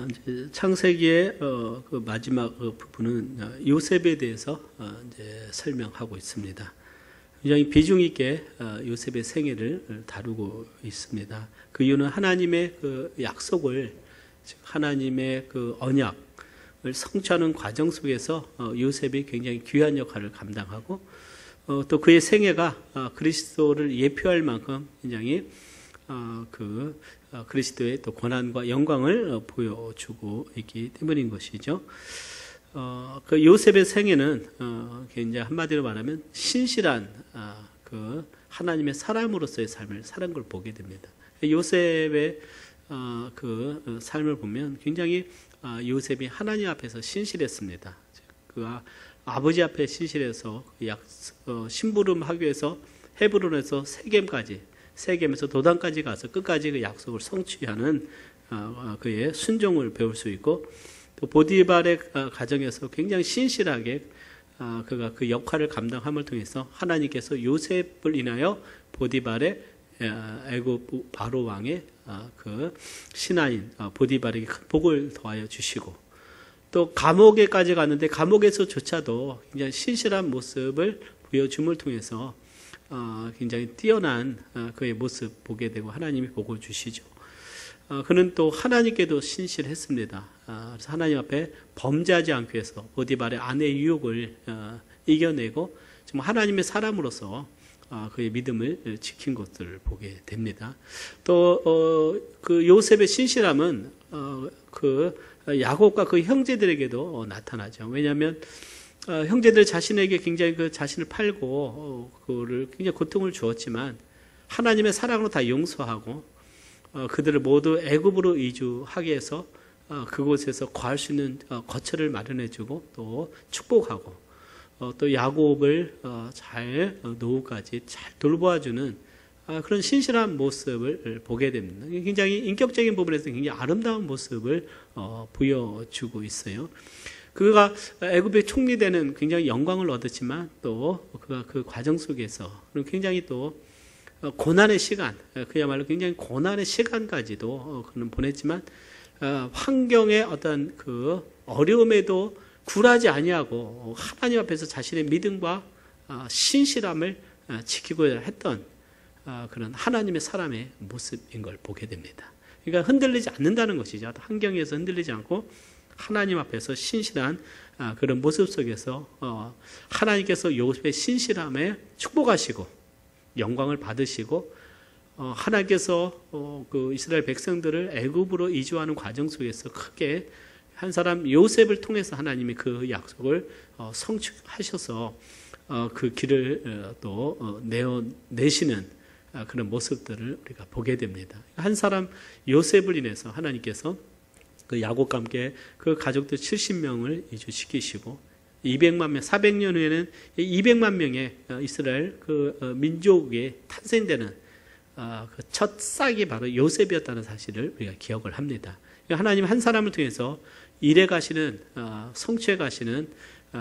이제 창세기의 그 마지막 부분은 요셉에 대해서 이제 설명하고 있습니다. 굉장히 비중 있게 요셉의 생애를 다루고 있습니다. 그 이유는 하나님의 그 약속을, 즉 하나님의 그 언약을 성취하는 과정 속에서 요셉이 굉장히 귀한 역할을 감당하고, 또 그의 생애가 그리스도를 예표할 만큼 굉장히 그리스도의 또 권한과 영광을 보여주고 있기 때문인 것이죠. 그 요셉의 생애는 굉장히 한마디로 말하면 신실한 그 하나님의 사람으로서의 삶을 사는 걸 보게 됩니다. 요셉의 그 삶을 보면 굉장히 요셉이 하나님 앞에서 신실했습니다. 그가 아버지 앞에 신실해서 심부름하기 위해서 헤브론에서 세겜에서 도단까지 가서 끝까지 그 약속을 성취하는 그의 순종을 배울 수 있고, 또 보디발의 가정에서 굉장히 신실하게 그가 그 역할을 감당함을 통해서 하나님께서 요셉을 인하여 보디발의 애굽 바로 왕의 그 신하인 보디발에게 큰 복을 더하여 주시고, 또 감옥에까지 갔는데 감옥에서조차도 굉장히 신실한 모습을 보여줌을 통해서 굉장히 뛰어난 그의 모습 보게 되고 하나님이 복을 주시죠. 그는 또 하나님께도 신실했습니다. 그래서 하나님 앞에 범죄하지 않기 위해서 보디발의 아내의 유혹을 이겨내고 정말 하나님의 사람으로서 그의 믿음을 지킨 것들을 보게 됩니다. 또 그 요셉의 신실함은 그 야곱과 그 형제들에게도 나타나죠. 왜냐하면 형제들 자신에게 굉장히 그 자신을 팔고 그를 굉장히 고통을 주었지만 하나님의 사랑으로 다 용서하고 그들을 모두 애굽으로 이주하게 해서 그곳에서 거할 수 있는 거처를 마련해주고 또 축복하고 또 야곱을 잘 노후까지 잘 돌보아주는 그런 신실한 모습을 보게 됩니다. 굉장히 인격적인 부분에서 굉장히 아름다운 모습을 보여주고 있어요. 그가 애굽의 총리되는 굉장히 영광을 얻었지만 또 그가 그 과정 속에서 굉장히 또 고난의 시간, 그야말로 굉장히 고난의 시간까지도 그는 보냈지만 환경의 어떤 그 어려움에도 굴하지 아니하고 하나님 앞에서 자신의 믿음과 신실함을 지키고 했던 그런 하나님의 사람의 모습인 걸 보게 됩니다. 그러니까 흔들리지 않는다는 것이죠. 환경에서 흔들리지 않고 하나님 앞에서 신실한 그런 모습 속에서 하나님께서 요셉의 신실함에 축복하시고 영광을 받으시고, 하나님께서 그 이스라엘 백성들을 애굽으로 이주하는 과정 속에서 크게 한 사람 요셉을 통해서 하나님이 그 약속을 성취하셔서 그 길을 또 내시는 그런 모습들을 우리가 보게 됩니다. 한 사람 요셉을 인해서 하나님께서 그 야곱과 함께 그 가족들 70명을 이주시키시고 200만 명, 400년 후에는 200만 명의 이스라엘 그 민족에 탄생되는 그 첫 싹이 바로 요셉이었다는 사실을 우리가 기억을 합니다. 하나님 한 사람을 통해서 일해 가시는, 성취해 가시는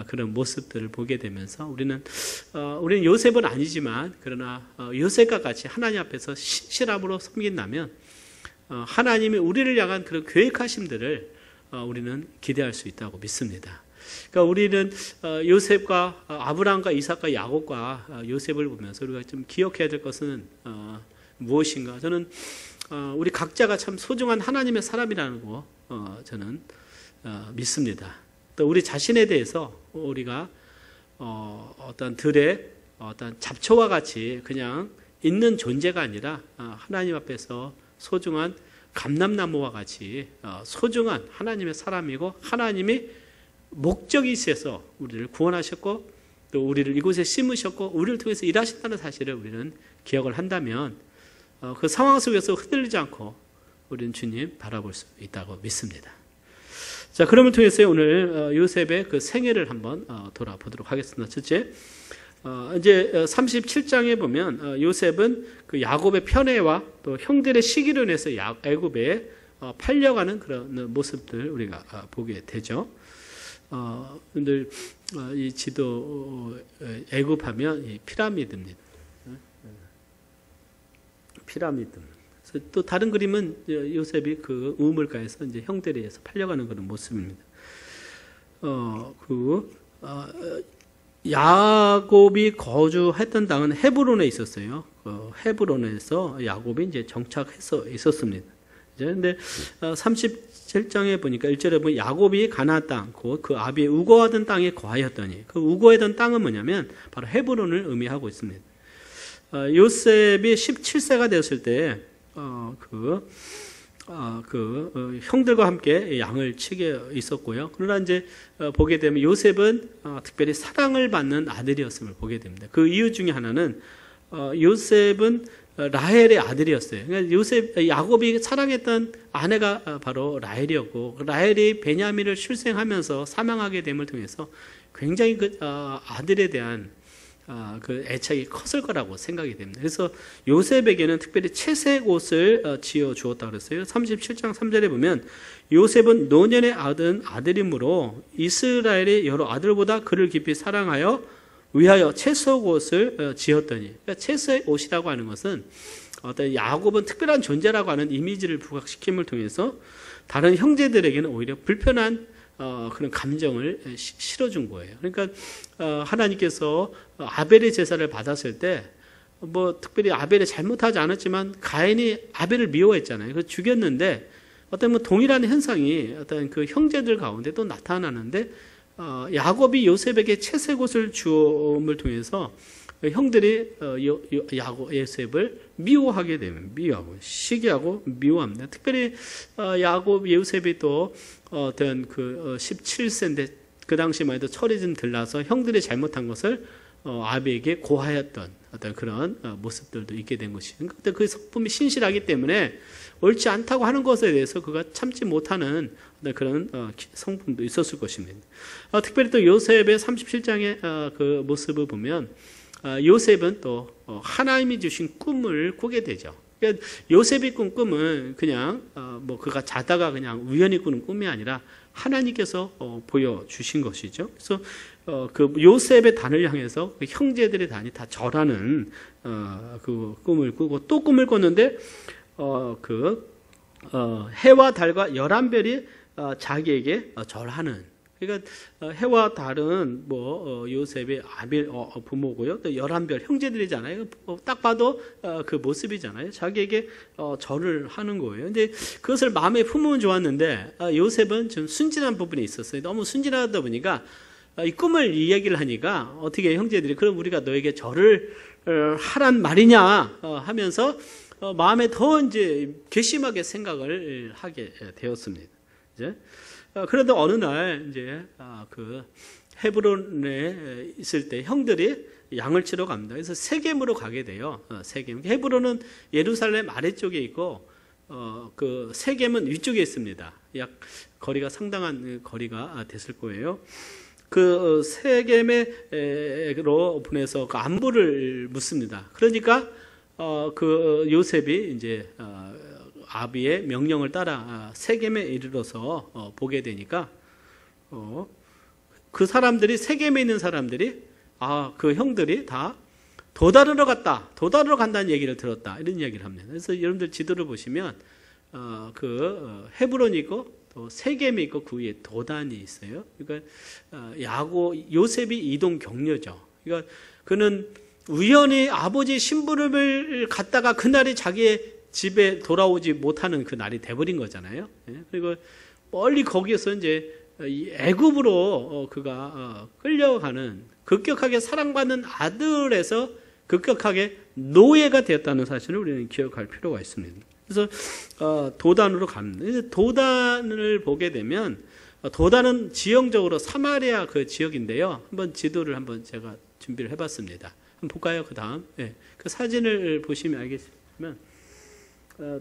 그런 모습들을 보게 되면서 우리는 요셉은 아니지만 그러나 요셉과 같이 하나님 앞에서 신실함으로 섬긴다면 하나님이 우리를 향한 그런 계획하심들을 우리는 기대할 수 있다고 믿습니다. 그러니까 우리는 요셉과 아브라함과 이삭과 야곱과 요셉을 보면서 우리가 좀 기억해야 될 것은 무엇인가? 저는 우리 각자가 참 소중한 하나님의 사람이라는 거 저는 믿습니다. 또 우리 자신에 대해서 우리가 어떤 들의 어떤 잡초와 같이 그냥 있는 존재가 아니라 하나님 앞에서 소중한 감람나무와 같이 소중한 하나님의 사람이고, 하나님이 목적이 있어서 우리를 구원하셨고 또 우리를 이곳에 심으셨고 우리를 통해서 일하신다는 사실을 우리는 기억을 한다면 그 상황 속에서 흔들리지 않고 우리는 주님 바라볼 수 있다고 믿습니다. 자, 그럼을 통해서 오늘 요셉의 그 생애를 한번 돌아보도록 하겠습니다. 첫째, 이제 37장에 보면 요셉은 그 야곱의 편애와 또 형들의 시기로 인해서 애굽에 팔려가는 그런 모습들 우리가 보게 되죠. 근데 이 지도 애굽하면 이 피라미드입니다. 피라미드. 또 다른 그림은 요셉이 그 우물가에서 이제 형들에 의해서 팔려가는 그런 모습입니다. 야곱이 거주했던 땅은 헤브론에 있었어요. 헤브론에서 야곱이 이제 정착해서 있었습니다. 그런데 37장에 보니까 1절에 보면 야곱이 가나안 땅, 그 아비의 우거하던 땅에 거하였더니, 그 우거하던 땅은 뭐냐면 바로 헤브론을 의미하고 있습니다. 요셉이 17세가 되었을 때 형들과 함께 양을 치게 있었고요. 그러나 이제 보게 되면 요셉은 특별히 사랑을 받는 아들이었음을 보게 됩니다. 그 이유 중에 하나는 요셉은 라헬의 아들이었어요. 그러니까 야곱이 사랑했던 아내가 바로 라헬이었고, 라헬이 베냐민을 출생하면서 사망하게 됨을 통해서 굉장히 그 아들에 대한 그 애착이 컸을 거라고 생각이 됩니다. 그래서 요셉에게는 특별히 채색 옷을 지어 주었다고 그랬어요. 37장 3절에 보면 요셉은 노년에 얻은 아들이므로 이스라엘의 여러 아들보다 그를 깊이 사랑하여 위하여 채색 옷을 지었더니, 그러니까 채색 옷이라고 하는 것은 어떤 야곱은 특별한 존재라고 하는 이미지를 부각시킴을 통해서 다른 형제들에게는 오히려 불편한 그런 감정을 실어준 거예요. 그러니까 하나님께서 아벨의 제사를 받았을 때 뭐 특별히 아벨이 잘못하지 않았지만 가인이 아벨을 미워했잖아요. 그래서 죽였는데 어떤 동일한 현상이 어떤 그 형제들 가운데 또 나타나는데 야곱이 요셉에게 채색 옷을 주음을 통해서 형들이 요셉을 미워하게 되면 미워하고 시기하고 미워합니다. 특별히 야곱 요셉이 또 어떤 그 17세인데 그 당시만 해도 철이 좀 들나서 형들이 잘못한 것을 아비에게 고하였던 어떤 그런 모습들도 있게 된 것이죠. 그때 그 성품이 신실하기 때문에 옳지 않다고 하는 것에 대해서 그가 참지 못하는 그런 성품도 있었을 것입니다. 특별히 또 요셉의 37장의 그 모습을 보면 요셉은 또 하나님이 주신 꿈을 꾸게 되죠. 그러니까 요셉이 꾼 꿈은 그냥 뭐 그가 자다가 그냥 우연히 꾸는 꿈이 아니라 하나님께서 보여주신 것이죠. 그래서 그 요셉의 단을 향해서 그 형제들의 단이 다 절하는 그 꿈을 꾸고 또 꿈을 꿨는데 해와 달과 11별이 자기에게 절하는, 그러니까 해와 달은 뭐 요셉의 아벨 부모고요. 또 11별 형제들이잖아요. 딱 봐도 그 모습이잖아요. 자기에게 절을 하는 거예요. 근데 그것을 마음에 품으면 좋았는데 요셉은 좀 순진한 부분이 있었어요. 너무 순진하다 보니까 이 꿈을 이야기를 하니까 어떻게 형제들이 그럼 우리가 너에게 절을 하란 말이냐 하면서 마음에 더 이제 괘씸하게 생각을 하게 되었습니다. 이제 그런데 어느 날 이제 그 헤브론에 있을 때 형들이 양을 치러 갑니다. 그래서 세겜으로 가게 돼요. 세겜. 헤브론은 예루살렘 아래쪽에 있고 그 세겜은 위쪽에 있습니다. 약 거리가 상당한 거리가 됐을 거예요. 그 세겜으로 보내서 그 안부를 묻습니다. 그러니까 그 요셉이 이제 아비의 명령을 따라 세겜에 이르러서 보게 되니까 그 사람들이 세겜에 있는 사람들이 그 형들이 다 도단으로 갔다, 도단으로 간다는 얘기를 들었다 이런 이야기를 합니다. 그래서 여러분들 지도를 보시면 그 헤브론이 있고 또 세겜이 있고 그 위에 도단이 있어요. 그러니까 요셉이 이동 경로죠. 그러니까 그는 우연히 아버지 심부름을 갔다가 그날이 자기의 집에 돌아오지 못하는 그 날이 돼버린 거잖아요. 그리고 멀리 거기에서 이제 애굽으로 그가 끌려가는, 급격하게 사랑받는 아들에서 급격하게 노예가 되었다는 사실을 우리는 기억할 필요가 있습니다. 그래서 도단으로 갑니다. 도단을 보게 되면 도단은 지형적으로 사마리아 그 지역인데요. 한번 지도를 한번 제가 준비를 해봤습니다. 한번 볼까요? 그 다음 그 사진을 보시면 알겠지만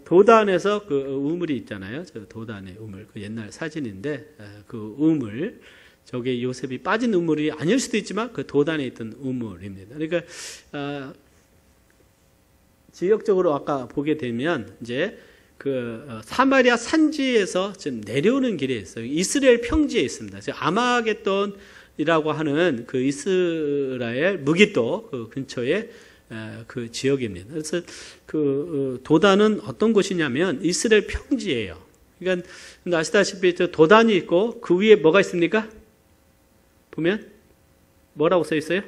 도단에서 그 우물이 있잖아요. 저 도단의 우물, 그 옛날 사진인데 그 우물, 저게 요셉이 빠진 우물이 아닐 수도 있지만 그 도단에 있던 우물입니다. 그러니까 지역적으로 아까 보게 되면 이제 그 사마리아 산지에서 지금 내려오는 길에 있어요. 이스라엘 평지에 있습니다. 아마겟돈이라고 하는 그 이스라엘 무깃도 그 근처에 그 지역입니다. 그래서 그 도단은 어떤 곳이냐면 이스라엘 평지예요. 그러니까 아시다시피 저 도단이 있고 그 위에 뭐가 있습니까? 보면 뭐라고 써 있어요?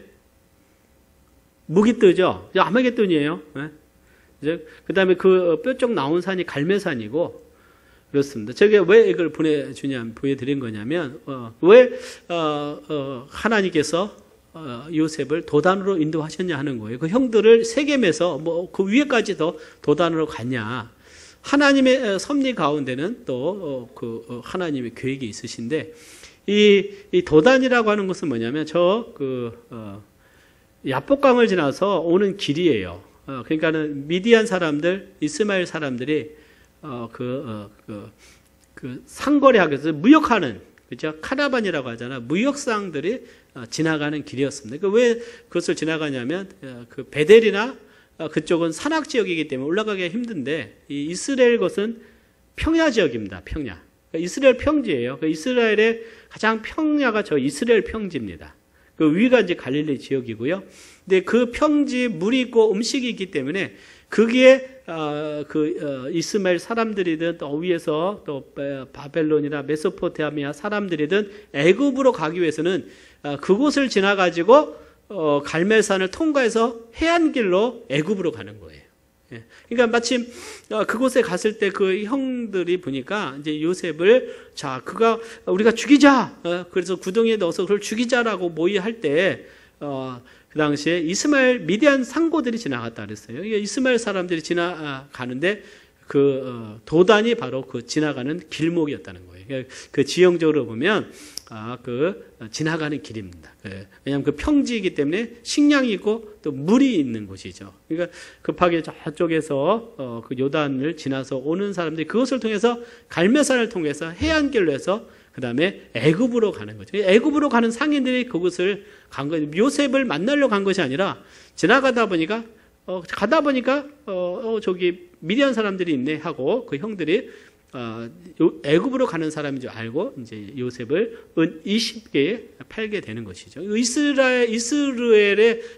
무기뜨죠. 아마겟돈이에요. 그 다음에 그 뼈쪽 나온 산이 갈매산이고 그렇습니다. 제가 왜 이걸 보여드린 거냐면 왜 하나님께서 요셉을 도단으로 인도하셨냐 하는 거예요. 그 형들을 세겜에서 뭐 그 위에까지 더 도단으로 갔냐. 하나님의 섭리 가운데는 또 그 하나님의 계획이 있으신데 이 도단이라고 하는 것은 뭐냐면 야복강을 지나서 오는 길이에요. 그러니까는 미디안 사람들, 이스마엘 사람들이 상거래하면서 무역하는, 그죠? 카라반이라고 하잖아. 무역상들이 지나가는 길이었습니다. 왜 그것을 지나가냐면 그 베델이나 그쪽은 산악 지역이기 때문에 올라가기가 힘든데 이 이스라엘 것은 평야 지역입니다. 평야. 그러니까 이스라엘 평지예요. 그 이스라엘의 가장 평야가 저 이스라엘 평지입니다. 그 위가 이제 갈릴리 지역이고요. 근데 그 평지 물이 있고 음식이 있기 때문에 거기에 이스마엘 사람들이든 또 위에서 또 바벨론이나 메소포타미아 사람들이든 애굽으로 가기 위해서는 그곳을 지나 가지고 갈멜산을 통과해서 해안길로 애굽으로 가는 거예요. 그러니까 마침 그곳에 갔을 때 그 형들이 보니까 이제 요셉을 그가 우리가 죽이자. 그래서 구덩이에 넣어서 그걸 죽이자라고 모의할 때 그 당시에 이스마엘 미디안 상고들이 지나갔다 그랬어요. 그러니까 이스마엘 사람들이 지나가는데 그 도단이 바로 그 지나가는 길목이었다는 거예요. 그러니까 그 지형적으로 보면 지나가는 길입니다. 왜냐하면 그 평지이기 때문에 식량이 있고 또 물이 있는 곳이죠. 그러니까 급하게 저쪽에서 그 요단을 지나서 오는 사람들이 그것을 통해서 갈매산을 통해서 해안길로 해서 그 다음에 애굽으로 가는 거죠. 애굽으로 가는 상인들이 그곳을 간 거예요. 요셉을 만나러 간 것이 아니라 지나가다 보니까 저기 미디안 사람들이 있네 하고 그 형들이 애굽으로 가는 사람인 줄 알고 이제 요셉을 은 20개에 팔게 되는 것이죠. 이스라엘의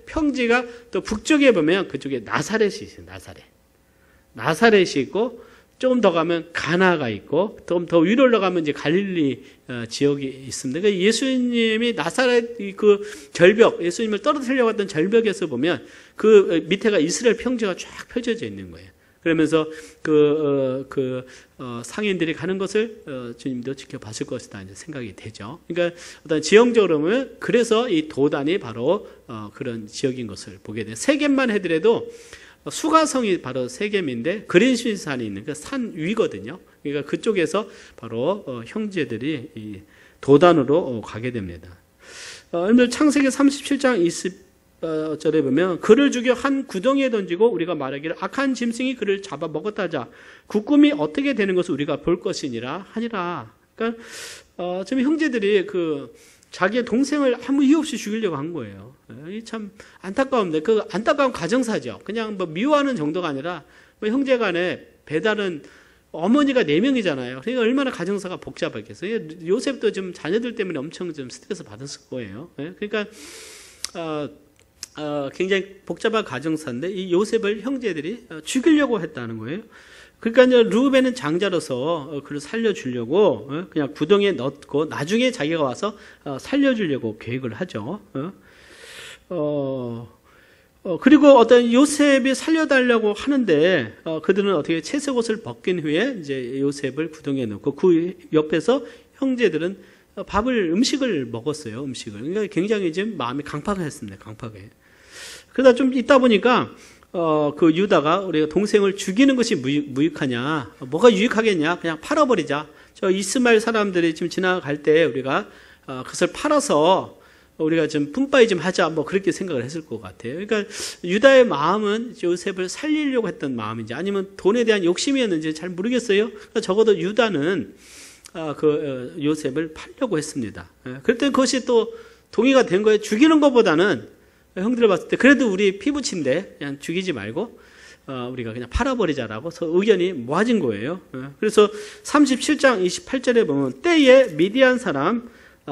평지가 또 북쪽에 보면 그쪽에 나사렛이 있어요. 나사렛이 있고 조금 더 가면 가나가 있고 좀 더 위로 올라가면 이제 갈릴리 지역이 있습니다. 그러니까 예수님이 나사렛 그 절벽, 예수님을 떨어뜨리려고 했던 절벽에서 보면 그 밑에가 이스라엘 평지가 쫙 펼쳐져 있는 거예요. 그러면서 상인들이 가는 것을 주님도 지켜봤을 것이다 이제 생각이 되죠. 그러니까 어떤 지형적으로 보면 그래서 이 도단이 바로 그런 지역인 것을 보게 돼요. 세겜만 해더라도 수가성이 바로 세겜인데 그린신산이 있는 그 산 위거든요. 그러니까 그쪽에서 바로 형제들이 이 도단으로 가게 됩니다. 오늘 창세기 37장 20절에 보면 그를 죽여 한 구덩이에 던지고 우리가 말하기를 악한 짐승이 그를 잡아 먹었다 하자. 그 꿈이 어떻게 되는 것을 우리가 볼 것이니라 하니라. 그러니까 지금 형제들이 자기의 동생을 아무 이유 없이 죽이려고 한 거예요. 참 안타까운데 그 안타까운 가정사죠. 그냥 뭐 미워하는 정도가 아니라 뭐 형제 간에 배달은 어머니가 4명이잖아요. 그러니까 얼마나 가정사가 복잡했겠어요. 요셉도 좀 자녀들 때문에 엄청 좀 스트레스 받았을 거예요. 그러니까 굉장히 복잡한 가정사인데 이 요셉을 형제들이 죽이려고 했다는 거예요. 그러니까 이제 르우벤은 장자로서 그를 살려주려고 그냥 구덩이에 넣고 나중에 자기가 와서 살려주려고 계획을 하죠. 그리고 어떤 요셉이 살려달라고 하는데 그들은 어떻게 채색 옷을 벗긴 후에 이제 요셉을 구덩이에 넣고 그 옆에서 형제들은 음식을 먹었어요. 그러니까 굉장히 지금 마음이 강팍했습니다. 강팍해. 그러다 좀 있다 보니까 그 유다가 우리가 동생을 죽이는 것이 무익하냐? 뭐가 유익하겠냐? 그냥 팔아버리자. 저 이스마엘 사람들이 지금 지나갈 때 우리가 그것을 팔아서 우리가 좀 뿜빠이 좀 하자. 뭐 그렇게 생각을 했을 것 같아요. 그러니까 유다의 마음은 요셉을 살리려고 했던 마음인지 아니면 돈에 대한 욕심이었는지 잘 모르겠어요. 그러니까 적어도 유다는 요셉을 팔려고 했습니다. 그랬더니 그것이 또 동의가 된 거예요. 죽이는 것보다는 형들을 봤을 때 그래도 우리 피부친데 그냥 죽이지 말고 우리가 그냥 팔아버리자라고 의견이 모아진 거예요. 그래서 37장 28절에 보면 때에 미디안 사람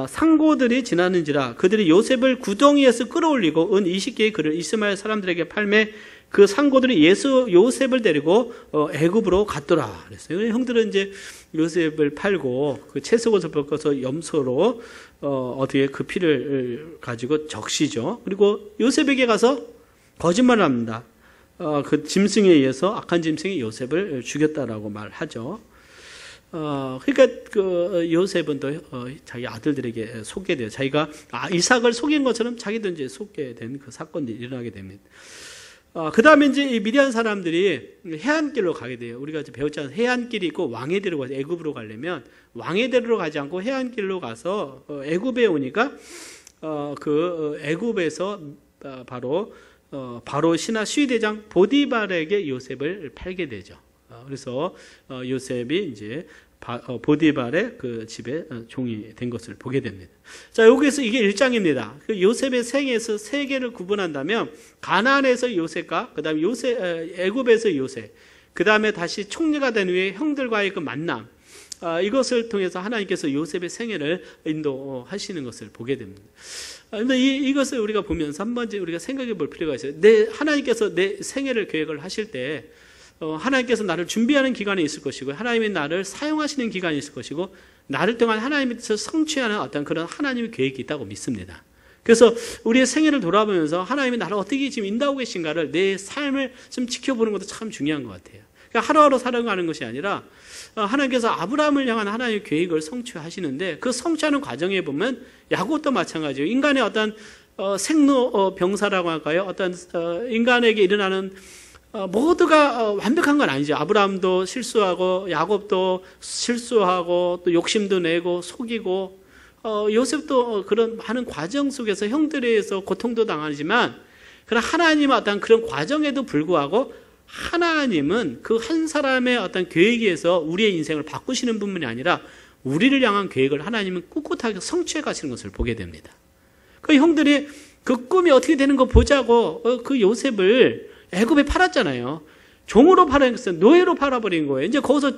상고들이 지나는지라 그들이 요셉을 구덩이에서 끌어올리고 은 20개의 글을 이스마엘 사람들에게 팔매 그 상고들이 요셉을 데리고 애굽으로 갔더라 그랬어요. 형들은 이제 요셉을 팔고 그 채석옷을 벗겨서 염소로 어떻게 그 피를 가지고 적시죠. 그리고 요셉에게 가서 거짓말을 합니다. 그 짐승에 의해서 악한 짐승이 요셉을 죽였다라고 말하죠. 그러니까 그 요셉은 또 자기 아들들에게 속게 돼요. 자기가 이삭을 속인 것처럼 자기도 이제 속게 된 그 사건이 일어나게 됩니다. 그 다음에 이제 이 미디안 사람들이 해안길로 가게 돼요. 우리가 이제 배웠잖아요. 해안길이 있고 왕의 대로 가서 애굽으로 가려면 왕의 대로로 가지 않고 해안길로 가서 애굽에 오니까 그 애굽에서 바로 신하 시위대장 보디발에게 요셉을 팔게 되죠. 그래서 요셉이 이제 보디발의 그 집에 종이 된 것을 보게 됩니다. 자, 여기서 이게 1장입니다. 그 요셉의 생에서 세 개를 구분한다면 가나안에서 요셉과 그다음에 애굽에서 요셉, 그다음에 다시 총리가 된 후에 형들과의 그 만남, 이것을 통해서 하나님께서 요셉의 생애를 인도하시는 것을 보게 됩니다. 그런데 이것을 우리가 보면서 한 번쯤 우리가 생각해 볼 필요가 있어요. 하나님께서 내 생애를 계획을 하실 때 하나님께서 나를 준비하는 기간이 있을 것이고 하나님이 나를 사용하시는 기간이 있을 것이고 나를 통한 하나님께서 성취하는 어떤 그런 하나님의 계획이 있다고 믿습니다. 그래서 우리의 생애를 돌아보면서 하나님이 나를 어떻게 지금 인도하고 계신가를 내 삶을 좀 지켜보는 것도 참 중요한 것 같아요. 그러니까 하루하루 살아가는 것이 아니라 하나님께서 아브라함을 향한 하나님의 계획을 성취하시는데 그 성취하는 과정에 보면 야곱도 마찬가지예요. 인간의 어떤 생로병사라고 할까요? 어떤 인간에게 일어나는 모두가 완벽한 건 아니죠. 아브라함도 실수하고 야곱도 실수하고 또 욕심도 내고 속이고 요셉도 그런 많은 과정 속에서 형들에 의해서 고통도 당하지만 그런 하나님의 어떤 그런 과정에도 불구하고 하나님은 그 한 사람의 어떤 계획에 의해서 우리의 인생을 바꾸시는 분만이 아니라 우리를 향한 계획을 하나님은 꿋꿋하게 성취해 가시는 것을 보게 됩니다. 그 형들이 그 꿈이 어떻게 되는 거 보자고 그 요셉을 애굽에 팔았잖아요. 종으로 팔아버렸어요. 노예로 팔아버린 거예요. 이제 거기서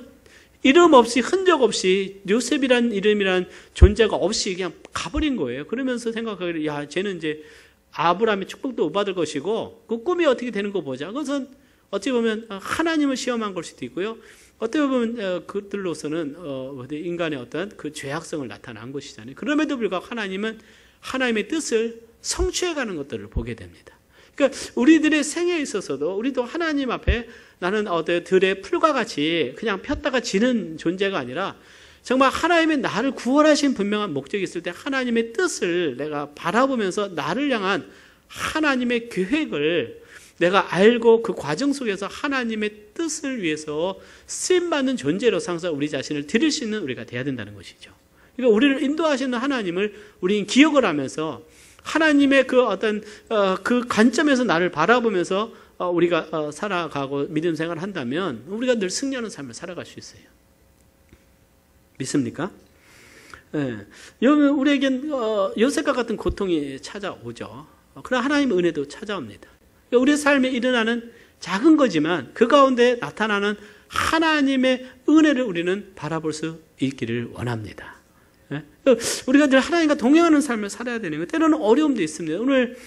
이름 없이 흔적 없이 요셉이란 이름이란 존재가 없이 그냥 가버린 거예요. 그러면서 생각하기를 야 쟤는 이제 아브라함의 축복도 못 받을 것이고 그 꿈이 어떻게 되는 거 보자. 그것은 어찌 보면 하나님을 시험한 걸 수도 있고요. 어떻게 보면 그들로서는 인간의 어떤 그 죄악성을 나타난 것이잖아요. 그럼에도 불구하고 하나님은 하나님의 뜻을 성취해가는 것들을 보게 됩니다. 그러니까 우리들의 생애에 있어서도 우리도 하나님 앞에 나는 들의 풀과 같이 그냥 폈다가 지는 존재가 아니라 정말 하나님의 나를 구원하신 분명한 목적이 있을 때 하나님의 뜻을 내가 바라보면서 나를 향한 하나님의 계획을 내가 알고 그 과정 속에서 하나님의 뜻을 위해서 쓰임받는 존재로서 항상 우리 자신을 드릴 수 있는 우리가 돼야 된다는 것이죠. 그러니까 우리를 인도하시는 하나님을 우리는 기억을 하면서 하나님의 그 어떤 그 관점에서 나를 바라보면서 우리가 살아가고 믿음 생활을 한다면 우리가 늘 승리하는 삶을 살아갈 수 있어요. 믿습니까? 네. 우리에겐 요셉과 같은 고통이 찾아오죠. 그러나 하나님의 은혜도 찾아옵니다. 그러니까 우리 삶에 일어나는 작은 거지만 그 가운데 나타나는 하나님의 은혜를 우리는 바라볼 수 있기를 원합니다. 우리가 늘 하나님과 동행하는 삶을 살아야 되는 거예요. 때로는 어려움도 있습니다. 오늘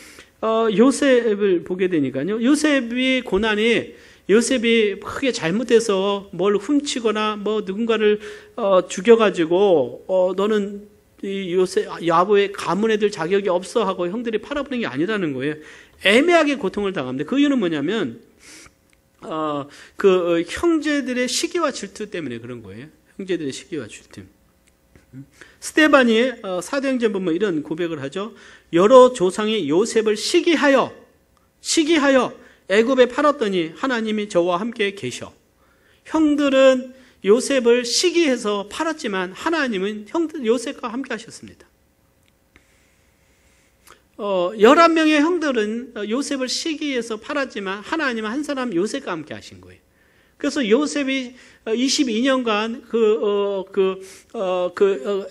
요셉을 보게 되니까요. 요셉이 고난이 요셉이 크게 잘못해서 뭘 훔치거나 뭐 누군가를 죽여가지고 너는 이 요셉 야보의 가문에 들 자격이 없어 하고 형들이 팔아버린 게 아니라는 거예요. 애매하게 고통을 당합니다. 그 이유는 뭐냐면 그 형제들의 시기와 질투 때문에 그런 거예요. 형제들의 시기와 질투. 스데반이 사도행전 보면 이런 고백을 하죠. 여러 조상이 요셉을 시기하여 애굽에 팔았더니 하나님이 저와 함께 계셔. 형들은 요셉을 시기해서 팔았지만 하나님은 요셉과 함께 하셨습니다. 11명의 형들은 요셉을 시기해서 팔았지만 하나님은 한 사람 요셉과 함께 하신 거예요. 그래서 요셉이 22년간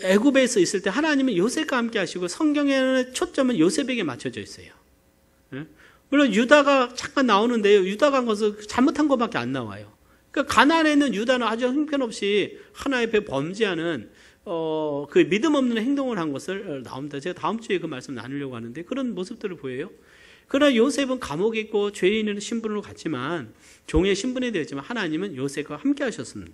애굽에서 있을 때 하나님은 요셉과 함께 하시고 성경에는 초점은 요셉에게 맞춰져 있어요. 물론 유다가 잠깐 나오는데요. 유다가 한 것은 잘못한 것밖에 안 나와요. 그러니까 가나안에 있는 유다는 아주 형편없이 하나님 앞에 범죄하는 그 믿음 없는 행동을 한 것을 나옵니다. 제가 다음 주에 그 말씀 나누려고 하는데 그런 모습들을 보여요. 그러나 요셉은 감옥에 있고 죄인의 신분으로 갔지만 종의 신분이 되었지만 하나님은 요셉과 함께 하셨습니다.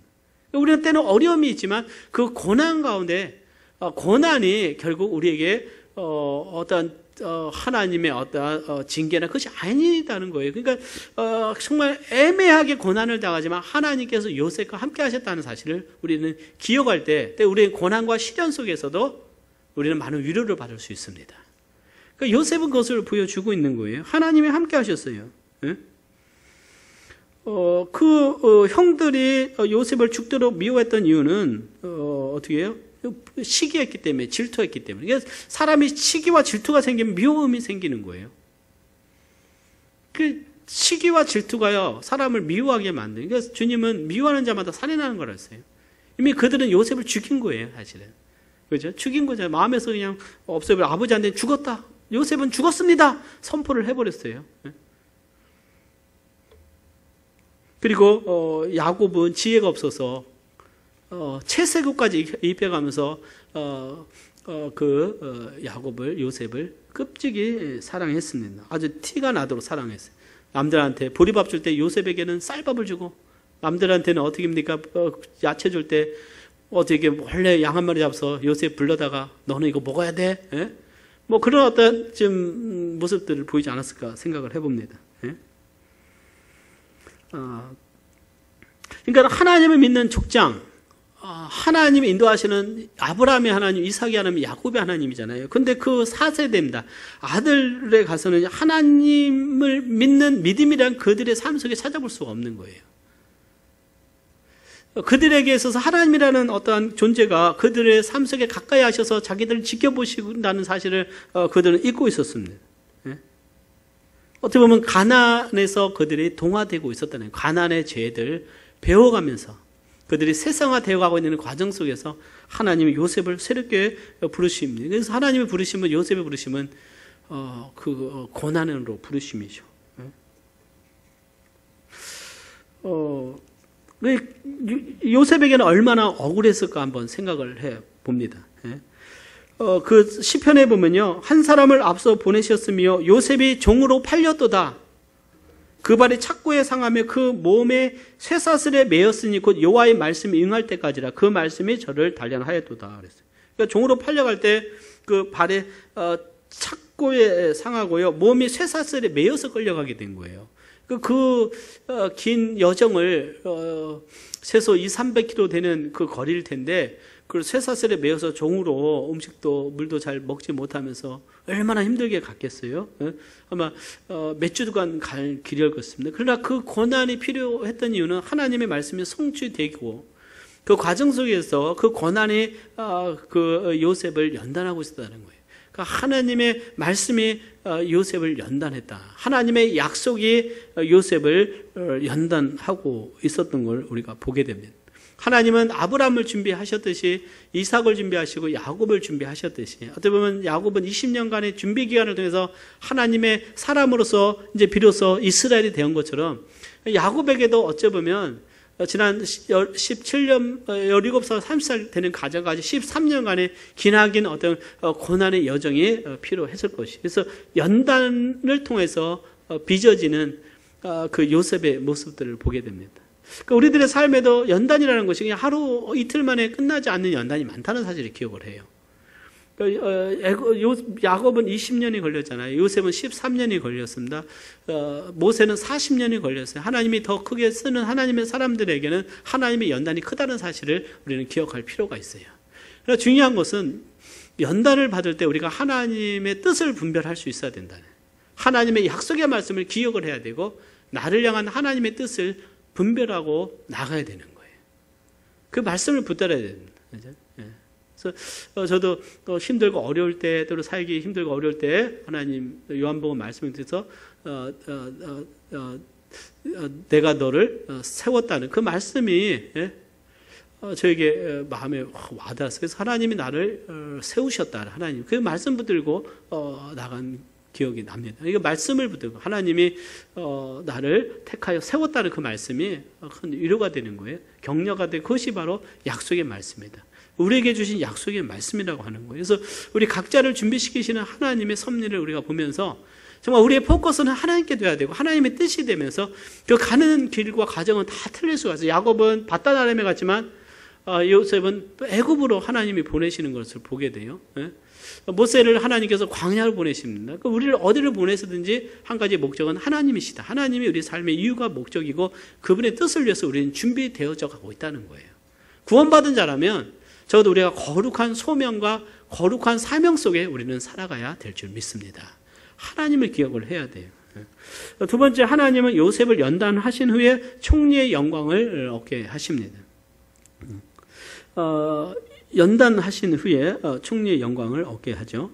우리는 때는 어려움이 있지만 그 고난 가운데 고난이 결국 우리에게 어떤 하나님의 어떤 징계나 그것이 아니다는 거예요. 그러니까 정말 애매하게 고난을 당하지만 하나님께서 요셉과 함께 하셨다는 사실을 우리는 기억할 때 우리의 고난과 시련 속에서도 우리는 많은 위로를 받을 수 있습니다. 그러니까 요셉은 그것을 보여주고 있는 거예요. 하나님이 함께 하셨어요. 예? 형들이 요셉을 죽도록 미워했던 이유는 어떻게 해요? 시기했기 때문에, 질투했기 때문에. 그러니까 사람이 시기와 질투가 생기면 미움이 생기는 거예요. 그 시기와 질투가요 사람을 미워하게 만드는. 그러니까 주님은 미워하는 자마다 살인하는 거라 했어요. 이미 그들은 요셉을 죽인 거예요, 사실은. 그죠? 죽인 거죠. 마음에서 그냥 없애버려. 아버지한테 죽었다. 요셉은 죽었습니다. 선포를 해버렸어요. 그리고 야곱은 지혜가 없어서 채색옷까지 입혀가면서 야곱을, 요셉을 급직히 사랑했습니다. 아주 티가 나도록 사랑했어요. 남들한테 보리밥 줄 때 요셉에게는 쌀밥을 주고, 남들한테는 어떻게 합니까? 야채 줄 때 어떻게 원래 양 한 마리 잡아서 요셉 불러다가 너는 이거 먹어야 돼? 예? 뭐 그런 어떤 좀 모습들을 보이지 않았을까 생각을 해봅니다. 예? 그러니까 하나님을 믿는 족장, 하나님이 인도하시는 아브라함의 하나님, 이삭의 하나님, 야곱의 하나님이잖아요. 근데 그 4세대입니다. 아들에 가서는 하나님을 믿는 믿음이란 그들의 삶 속에 찾아볼 수가 없는 거예요. 그들에게 있어서 하나님이라는 어떠한 존재가 그들의 삶 속에 가까이 하셔서 자기들을 지켜보신다는 사실을 그들은 잊고 있었습니다. 어떻게 보면 가난에서 그들이 동화되고 있었다는 거예요. 가난의 죄들 배워가면서 그들이 세상화 되어가고 있는 과정 속에서 하나님이 요셉을 새롭게 부르십니다. 그래서 하나님이 부르시면, 요셉의 부르심은 고난으로 부르심이죠. 요셉에게는 얼마나 억울했을까 한번 생각을 해 봅니다. 그 시편에 보면요, 한 사람을 앞서 보내셨으며 요셉이 종으로 팔렸도다. 그 발이 착고에 상하며 그 몸에 쇠사슬에 매였으니 곧 여호와의 말씀이 응할 때까지라. 그 말씀이 저를 단련하였도다 그랬어요. 그러니까 종으로 팔려갈 때 그 발에 착고에 상하고요, 몸이 쇠사슬에 매여서 끌려가게 된 거예요. 긴 여정을 최소 200-300km 되는 그 거리일 텐데 그 쇠사슬에 매여서 종으로 음식도 물도 잘 먹지 못하면서 얼마나 힘들게 갔겠어요. 아마 몇 주간 갈 길이었습니다. 그러나 그 고난이 필요했던 이유는 하나님의 말씀이 성취되고 그 과정 속에서 그 고난이 그 요셉을 연단하고 있었다는 거예요. 그러니까 하나님의 말씀이 요셉을 연단했다. 하나님의 약속이 요셉을 연단하고 있었던 걸 우리가 보게 됩니다. 하나님은 아브라함을 준비하셨듯이 이삭을 준비하시고 야곱을 준비하셨듯이, 어떻게 보면 야곱은 20년간의 준비 기간을 통해서 하나님의 사람으로서 이제 비로소 이스라엘이 된 것처럼 야곱에게도 어찌 보면 지난 17년, 17살, 30살 되는 가정까지 13년간의 기나긴 어떤 고난의 여정이 필요했을 것이. 그래서 연단을 통해서 빚어지는 그 요셉의 모습들을 보게 됩니다. 그러니까 우리들의 삶에도 연단이라는 것이 그냥 하루 이틀 만에 끝나지 않는 연단이 많다는 사실을 기억을 해요. 야곱은 20년이 걸렸잖아요. 요셉은 13년이 걸렸습니다. 모세는 40년이 걸렸어요. 하나님이 더 크게 쓰는 하나님의 사람들에게는 하나님의 연단이 크다는 사실을 우리는 기억할 필요가 있어요. 그러나 중요한 것은 연단을 받을 때 우리가 하나님의 뜻을 분별할 수 있어야 된다는, 하나님의 약속의 말씀을 기억을 해야 되고 나를 향한 하나님의 뜻을 분별하고 나가야 되는 거예요. 그 말씀을 붙들어야 됩니다. 그래서 저도 또 힘들고 어려울 때, 또 살기 힘들고 어려울 때 하나님 요한복음 말씀을 드려서 내가 너를 세웠다는 그 말씀이 저에게 마음에 와닿았어요. 그래서 하나님이 나를 세우셨다. 하나님 그 말씀 붙들고 나간 기억이 납니다. 이거 말씀을 붙들고 하나님이 나를 택하여 세웠다는 그 말씀이 큰 위로가 되는 거예요. 격려가 되고 그것이 바로 약속의 말씀이다. 우리에게 주신 약속의 말씀이라고 하는 거예요. 그래서 우리 각자를 준비시키시는 하나님의 섭리를 우리가 보면서 정말 우리의 포커스는 하나님께 돼야 되고 하나님의 뜻이 되면서 그 가는 길과 과정은 다 틀릴 수가 있어요. 야곱은 바단 아람에 갔지만 요셉은 애굽으로 하나님이 보내시는 것을 보게 돼요. 모세를 하나님께서 광야로 보내십니다. 우리를 어디를 보내서든지 한 가지 목적은 하나님이시다. 하나님이 우리 삶의 이유가 목적이고 그분의 뜻을 위해서 우리는 준비되어져 가고 있다는 거예요. 구원받은 자라면 적어도 우리가 거룩한 소명과 거룩한 사명 속에 우리는 살아가야 될 줄 믿습니다. 하나님을 기억을 해야 돼요. 두 번째, 하나님은 요셉을 연단하신 후에 총리의 영광을 얻게 하십니다. 연단하신 후에 총리의 영광을 얻게 하죠.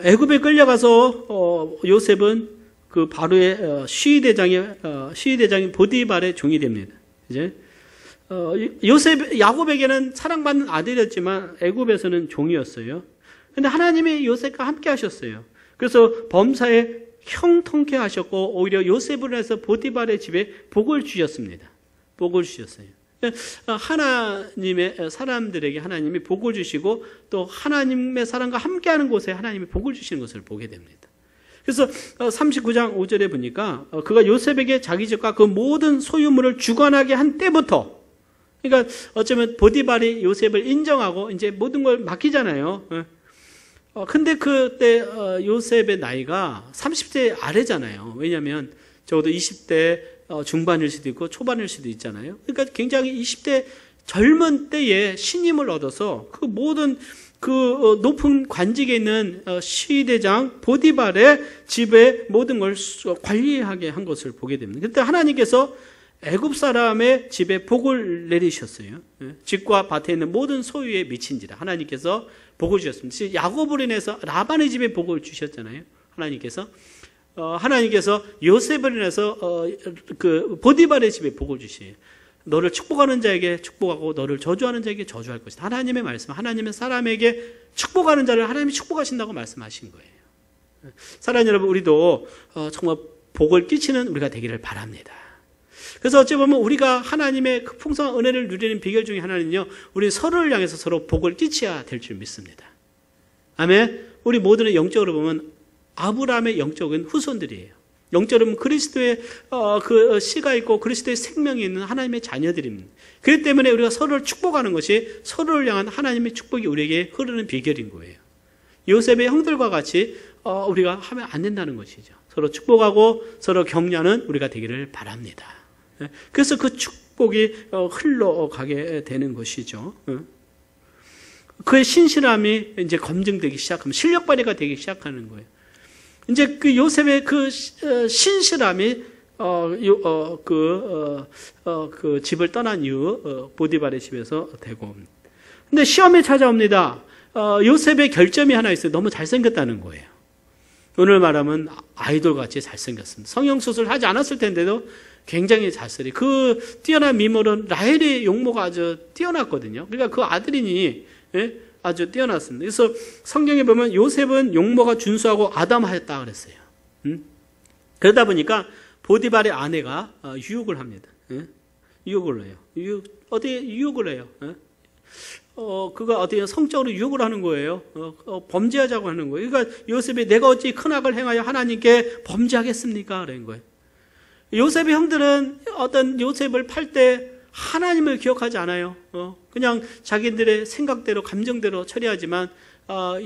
애굽에 끌려가서 요셉은 그 바로의 시위대장인 보디발의 종이 됩니다. 이제 야곱에게는 사랑받는 아들이었지만 애굽에서는 종이었어요. 그런데 하나님이 요셉과 함께 하셨어요. 그래서 범사에 형통케 하셨고 오히려 요셉을 해서 보디발의 집에 복을 주셨습니다. 복을 주셨어요. 하나님의 사람들에게 하나님이 복을 주시고 또 하나님의 사람과 함께하는 곳에 하나님이 복을 주시는 것을 보게 됩니다. 그래서 39장 5절에 보니까 그가 요셉에게 자기 집과 그 모든 소유물을 주관하게 한 때부터, 그러니까 어쩌면 보디발이 요셉을 인정하고 이제 모든 걸 맡기잖아요. 근데 그때 요셉의 나이가 30대 아래잖아요. 왜냐하면 적어도 20대 중반일 수도 있고 초반일 수도 있잖아요. 그러니까 굉장히 20대 젊은 때에 신임을 얻어서 그 모든 그 높은 관직에 있는 시대장 보디발의 집에 모든 걸 관리하게 한 것을 보게 됩니다. 그때 하나님께서 애굽 사람의 집에 복을 내리셨어요. 집과 밭에 있는 모든 소유에 미친지라 하나님께서 복을 주셨습니다. 야곱으로 인해서 라반의 집에 복을 주셨잖아요. 하나님께서 요셉을 인해서 그 보디발의 집에 복을 주시에요. 너를 축복하는 자에게 축복하고 너를 저주하는 자에게 저주할 것이다. 하나님의 말씀, 하나님의 사람에게 축복하는 자를 하나님이 축복하신다고 말씀하신 거예요. 사랑하는 여러분, 우리도 정말 복을 끼치는 우리가 되기를 바랍니다. 그래서 어찌 보면 우리가 하나님의 그 풍성한 은혜를 누리는 비결 중에 하나는요, 우리 서로를 향해서 서로 복을 끼쳐야 될 줄 믿습니다. 아멘. 우리 모두는 영적으로 보면 아브라함의 영적인 후손들이에요. 영적으로 그리스도의 그 씨가 있고 그리스도의 생명이 있는 하나님의 자녀들입니다. 그렇기 때문에 우리가 서로를 축복하는 것이 서로를 향한 하나님의 축복이 우리에게 흐르는 비결인 거예요. 요셉의 형들과 같이 우리가 하면 안 된다는 것이죠. 서로 축복하고 서로 격려하는 우리가 되기를 바랍니다. 그래서 그 축복이 흘러가게 되는 것이죠. 그의 신실함이 이제 검증되기 시작하면 실력 발휘가 되기 시작하는 거예요. 이제 그 요셉의 그 신실함이 그 집을 떠난 이후 보디발의 집에서 되고, 근데 시험이 찾아옵니다. 요셉의 결점이 하나 있어요. 너무 잘생겼다는 거예요. 오늘 말하면 아이돌같이 잘생겼습니다. 성형수술 하지 않았을 텐데도 굉장히 잘생겼어요. 그 뛰어난 미모는 라헬의 용모가 아주 뛰어났거든요. 그러니까 그 아들이니 아주 뛰어났습니다. 그래서 성경에 보면 요셉은 용모가 준수하고 아담하였다 그랬어요. 그러다 보니까 보디발의 아내가 유혹을 합니다. 유혹을 해요. 어떻게 유혹을 해요? 그가 어떻게 성적으로 유혹을 하는 거예요. 범죄하자고 하는 거예요. 그러니까 요셉이 내가 어찌 큰 악을 행하여 하나님께 범죄하겠습니까? 그런 거예요. 요셉의 형들은 어떤 요셉을 팔 때 하나님을 기억하지 않아요. 그냥 자기들의 생각대로 감정대로 처리하지만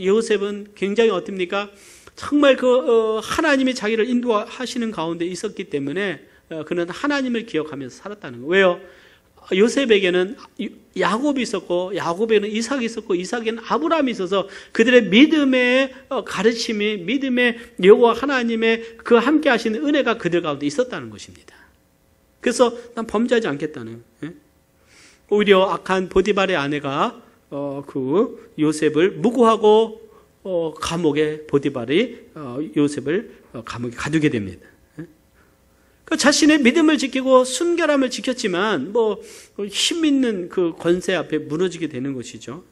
요셉은 굉장히 어떻습니까? 정말 그 하나님이 자기를 인도하시는 가운데 있었기 때문에 그는 하나님을 기억하면서 살았다는 거예요. 왜요? 요셉에게는 야곱이 있었고 야곱에는 이삭이 있었고 이삭에는 아브라함이 있어서 그들의 믿음의 가르침이 믿음의 여호와 하나님의 그 함께 하시는 은혜가 그들 가운데 있었다는 것입니다. 그래서 난 범죄하지 않겠다는, 오히려 악한 보디발의 아내가 그 요셉을 무고하고 감옥에 보디발이 요셉을 감옥에 가두게 됩니다. 그 자신의 믿음을 지키고 순결함을 지켰지만 힘 있는 그 권세 앞에 무너지게 되는 것이죠.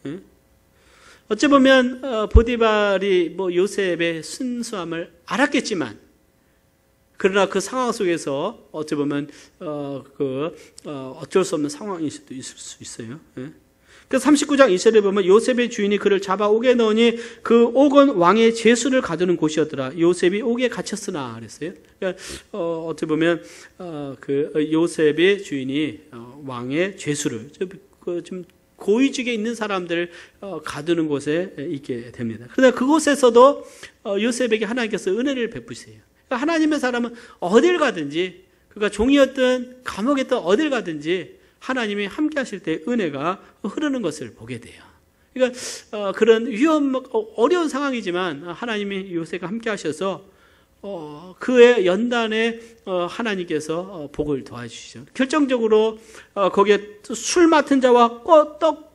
어찌 보면 보디발이 요셉의 순수함을 알았겠지만, 그러나 그 상황 속에서 어찌 보면 어쩔 수 없는 상황일 수도 있을 수 있어요. 그 39장 2절에 보면 요셉의 주인이 그를 잡아 옥에 넣으니 그 옥은 왕의 제수를 가두는 곳이었더라. 요셉이 옥에 갇혔으나 그랬어요. 그러니까 어떻게 보면 그 요셉의 주인이 왕의 제수를 좀 고위직에 있는 사람들을 가두는 곳에 있게 됩니다. 그러나 그곳에서도 요셉에게 하나님께서 은혜를 베푸세요. 그러니까 하나님의 사람은 어딜 가든지, 그가 종이었든 감옥에 있든 어딜 가든지 하나님이 함께 하실 때 은혜가 흐르는 것을 보게 돼요. 그러니까 그런 어려운 상황이지만 하나님이 요셉과 함께 하셔서 그의 연단에 하나님께서 복을 도와주시죠. 결정적으로 거기에 술 맡은 자와 떡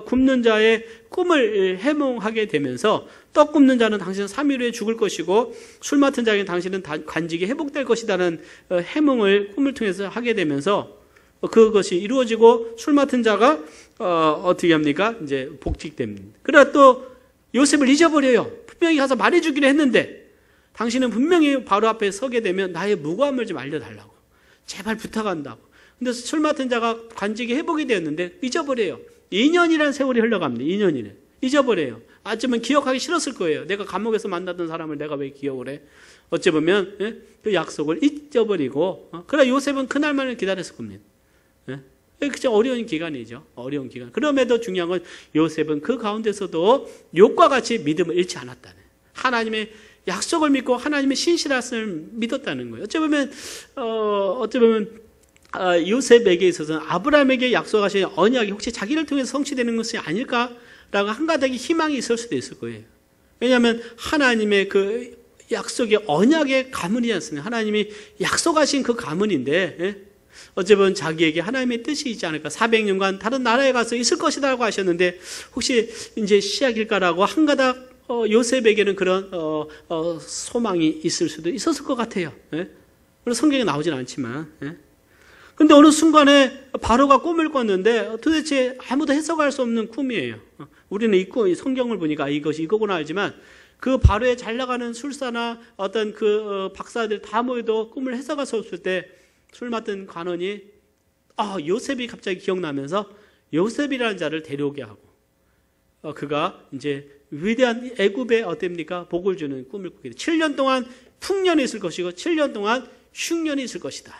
굽는 자의 꿈을 해몽하게 되면서, 떡 굽는 자는 당신은 3일 후에 죽을 것이고 술 맡은 자에게 당신은 관직이 회복될 것이라는 해몽을 꿈을 통해서 하게 되면서 그것이 이루어지고 술 맡은 자가 어떻게 합니까? 이제 복직됩니다. 그러나 또 요셉을 잊어버려요. 분명히 가서 말해주기로 했는데, 당신은 분명히 바로 앞에 서게 되면 나의 무고함을 좀 알려달라고, 제발 부탁한다고. 근데 술 맡은 자가 관직이 회복이 되었는데 잊어버려요. 2년이라는 세월이 흘러갑니다. 2년이네. 잊어버려요. 어쩌면 기억하기 싫었을 거예요. 내가 감옥에서 만났던 사람을 내가 왜 기억을 해? 어찌 보면 그 약속을 잊어버리고, 그러나 요셉은 그날만을 기다렸을 겁니다. 그죠? 어려운 기간이죠. 어려운 기간. 그럼에도 중요한 건 요셉은 그 가운데서도 욥과 같이 믿음을 잃지 않았다는, 하나님의 약속을 믿고 하나님의 신실하심을 믿었다는 거예요. 어찌 보면 요셉에게 있어서는 아브라함에게 약속하신 언약이 혹시 자기를 통해서 성취되는 것이 아닐까라고 한가닥의 희망이 있을 수도 있을 거예요. 왜냐하면 하나님의 그 약속의 언약의 가문이지 않습니까? 하나님이 약속하신 그 가문인데, 어찌 보면 자기에게 하나님의 뜻이 있지 않을까, 400년간 다른 나라에 가서 있을 것이라고 하셨는데 혹시 이제 시작일까라고 한가닥 요셉에게는 그런 소망이 있을 수도 있었을 것 같아요. 물론 성경에 나오진 않지만. 근데 어느 순간에 바로가 꿈을 꿨는데 도대체 아무도 해석할 수 없는 꿈이에요. 우리는 이 성경을 보니까 이것이 이거구나 알지만, 그 바로에 잘 나가는 술사나 어떤 그 박사들 다 모여도 꿈을 해석할 수 없을 때 술 맡은 관원이 요셉이 갑자기 기억나면서 요셉이라는 자를 데려오게 하고, 그가 이제 위대한 애굽에 어땠습니까? 복을 주는 꿈을 꾸게 돼. 7년 동안 풍년이 있을 것이고 7년 동안 흉년이 있을 것이다.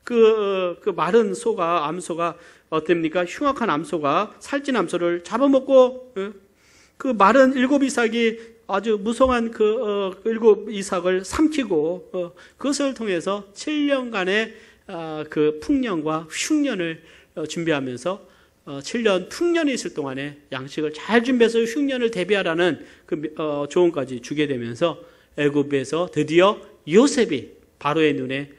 그 마른 소가, 암소가 어땠습니까? 흉악한 암소가 살찐 암소를 잡아먹고, 그 마른 7이삭이 아주 무성한 그 7이삭을 삼키고, 그것을 통해서 7년간의 그 풍년과 흉년을 준비하면서 7년 풍년이 있을 동안에 양식을 잘 준비해서 흉년을 대비하라는 그 조언까지 주게 되면서 애굽에서 드디어 요셉이 바로의 눈에,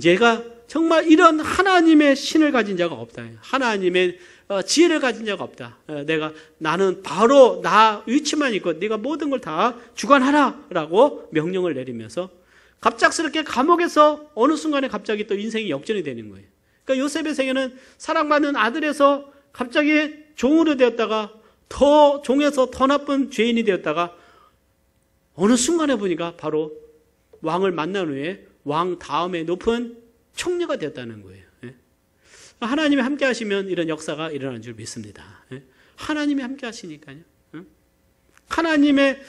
얘가 정말 이런 하나님의 신을 가진 자가 없다, 하나님의 지혜를 가진 자가 없다, 나는 바로 나 위치만 있고 네가 모든 걸 다 주관하라 라고 명령을 내리면서 갑작스럽게 감옥에서 어느 순간에 갑자기 또 인생이 역전이 되는 거예요. 그러니까 요셉의 생애는 사랑받는 아들에서 갑자기 종으로 되었다가 더 종에서 더 나쁜 죄인이 되었다가 어느 순간에 보니까 바로 왕을 만난 후에 왕 다음에 높은 총리가 되었다는 거예요. 하나님이 함께 하시면 이런 역사가 일어나는 줄 믿습니다. 하나님이 함께 하시니까요. 하나님의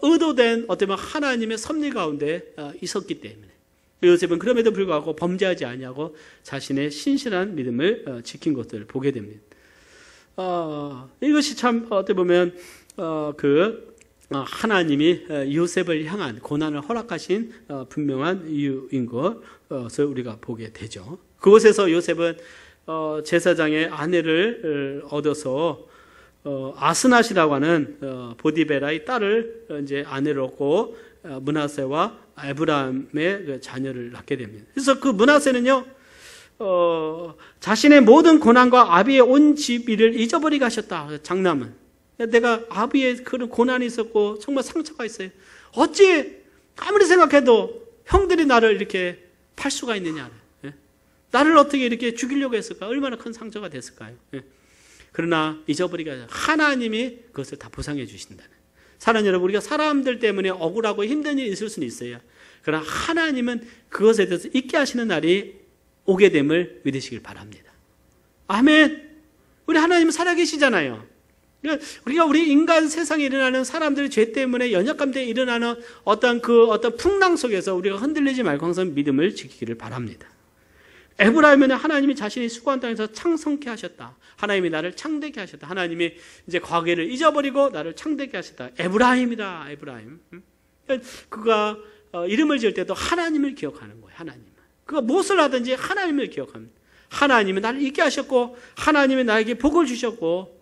의도된 어떤 하나님의 섭리 가운데 있었기 때문에 요셉은 그럼에도 불구하고 범죄하지 아니하고 자신의 신실한 믿음을 지킨 것들을 보게 됩니다. 이것이 참 어떻게 보면 하나님이 요셉을 향한 고난을 허락하신 분명한 이유인 것을 우리가 보게 되죠. 그곳에서 요셉은 제사장의 아내를 얻어서 아스낫이라고 하는 보디베라의 딸을 이제 아내로 얻고 므낫세와 에브라임의 자녀를 낳게 됩니다. 그래서 그 므낫세는요, 자신의 모든 고난과 아비의 온 집일을 잊어버리게 하셨다. 장남은, 내가 아비의 그런 고난이 있었고 정말 상처가 있어요. 어찌 아무리 생각해도 형들이 나를 이렇게 팔 수가 있느냐, 나를 어떻게 이렇게 죽이려고 했을까? 얼마나 큰 상처가 됐을까요? 그러나 잊어버리게 하죠. 하나님이 그것을 다 보상해 주신다는. 사랑하는 여러분, 우리가 사람들 때문에 억울하고 힘든 일이 있을 수는 있어요. 그러나 하나님은 그것에 대해서 잊게 하시는 날이 오게 됨을 믿으시길 바랍니다. 아멘. 우리 하나님은 살아계시잖아요. 우리가 우리 인간 세상에 일어나는 사람들의 죄 때문에 연약감 때문에 일어나는 어떤 풍랑 속에서 우리가 흔들리지 말고 항상 믿음을 지키기를 바랍니다. 에브라임은 하나님이 자신이 수고한 땅에서 창성케 하셨다. 하나님이 나를 창대케 하셨다. 하나님이 이제 과거를 잊어버리고 나를 창대케 하셨다. 에브라임이다, 에브라임. 그가 이름을 지을 때도 하나님을 기억하는 거예요. 하나님. 그가 무엇을 하든지 하나님을 기억합니다. 하나님이 나를 있게 하셨고, 하나님이 나에게 복을 주셨고,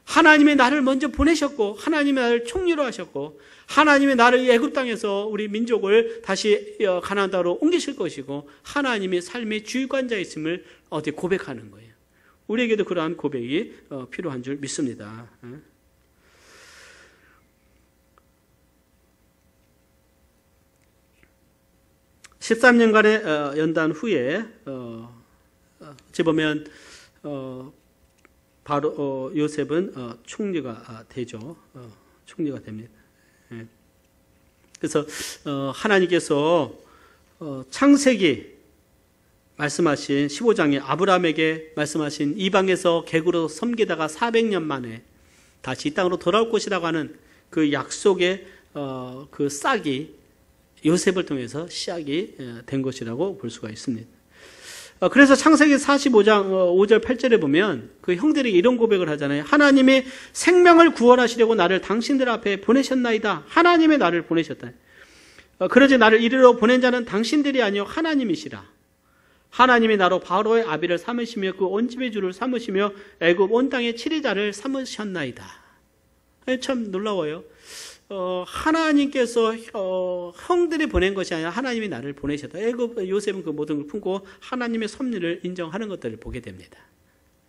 하나님이 나를 먼저 보내셨고, 하나님이 나를 총리로 하셨고, 하나님이 나를 애굽 땅에서 우리 민족을 다시 가나안 땅으로 옮기실 것이고, 하나님이 삶의 주관자이심을 어디 고백하는 거예요. 우리에게도 그러한 고백이 필요한 줄 믿습니다. 13년간의 연단 후에 어찌 보면 바로 요셉은 총리가 되죠. 총리가 됩니다. 그래서 하나님께서 창세기 말씀하신 15장에 아브라함에게 말씀하신 이방에서 객으로 섬기다가 400년 만에 다시 이 땅으로 돌아올 것이라고 하는 그 약속의 그 싹이 요셉을 통해서 시작이 된 것이라고 볼 수가 있습니다. 그래서 창세기 45장 5절 8절에 보면 그 형들에게 이런 고백을 하잖아요. 하나님이 생명을 구원하시려고 나를 당신들 앞에 보내셨나이다. 하나님이 나를 보내셨다. 그러지 나를 이리로 보낸 자는 당신들이 아니요 하나님이시라. 하나님이 나로 바로의 아비를 삼으시며 그 온 집의 주를 삼으시며 애굽 온 땅의 치리자를 삼으셨나이다. 참 놀라워요. 하나님께서 형들이 보낸 것이 아니라 하나님이 나를 보내셨다. 애굽 요셉은 그 모든 걸 품고 하나님의 섭리를 인정하는 것들을 보게 됩니다.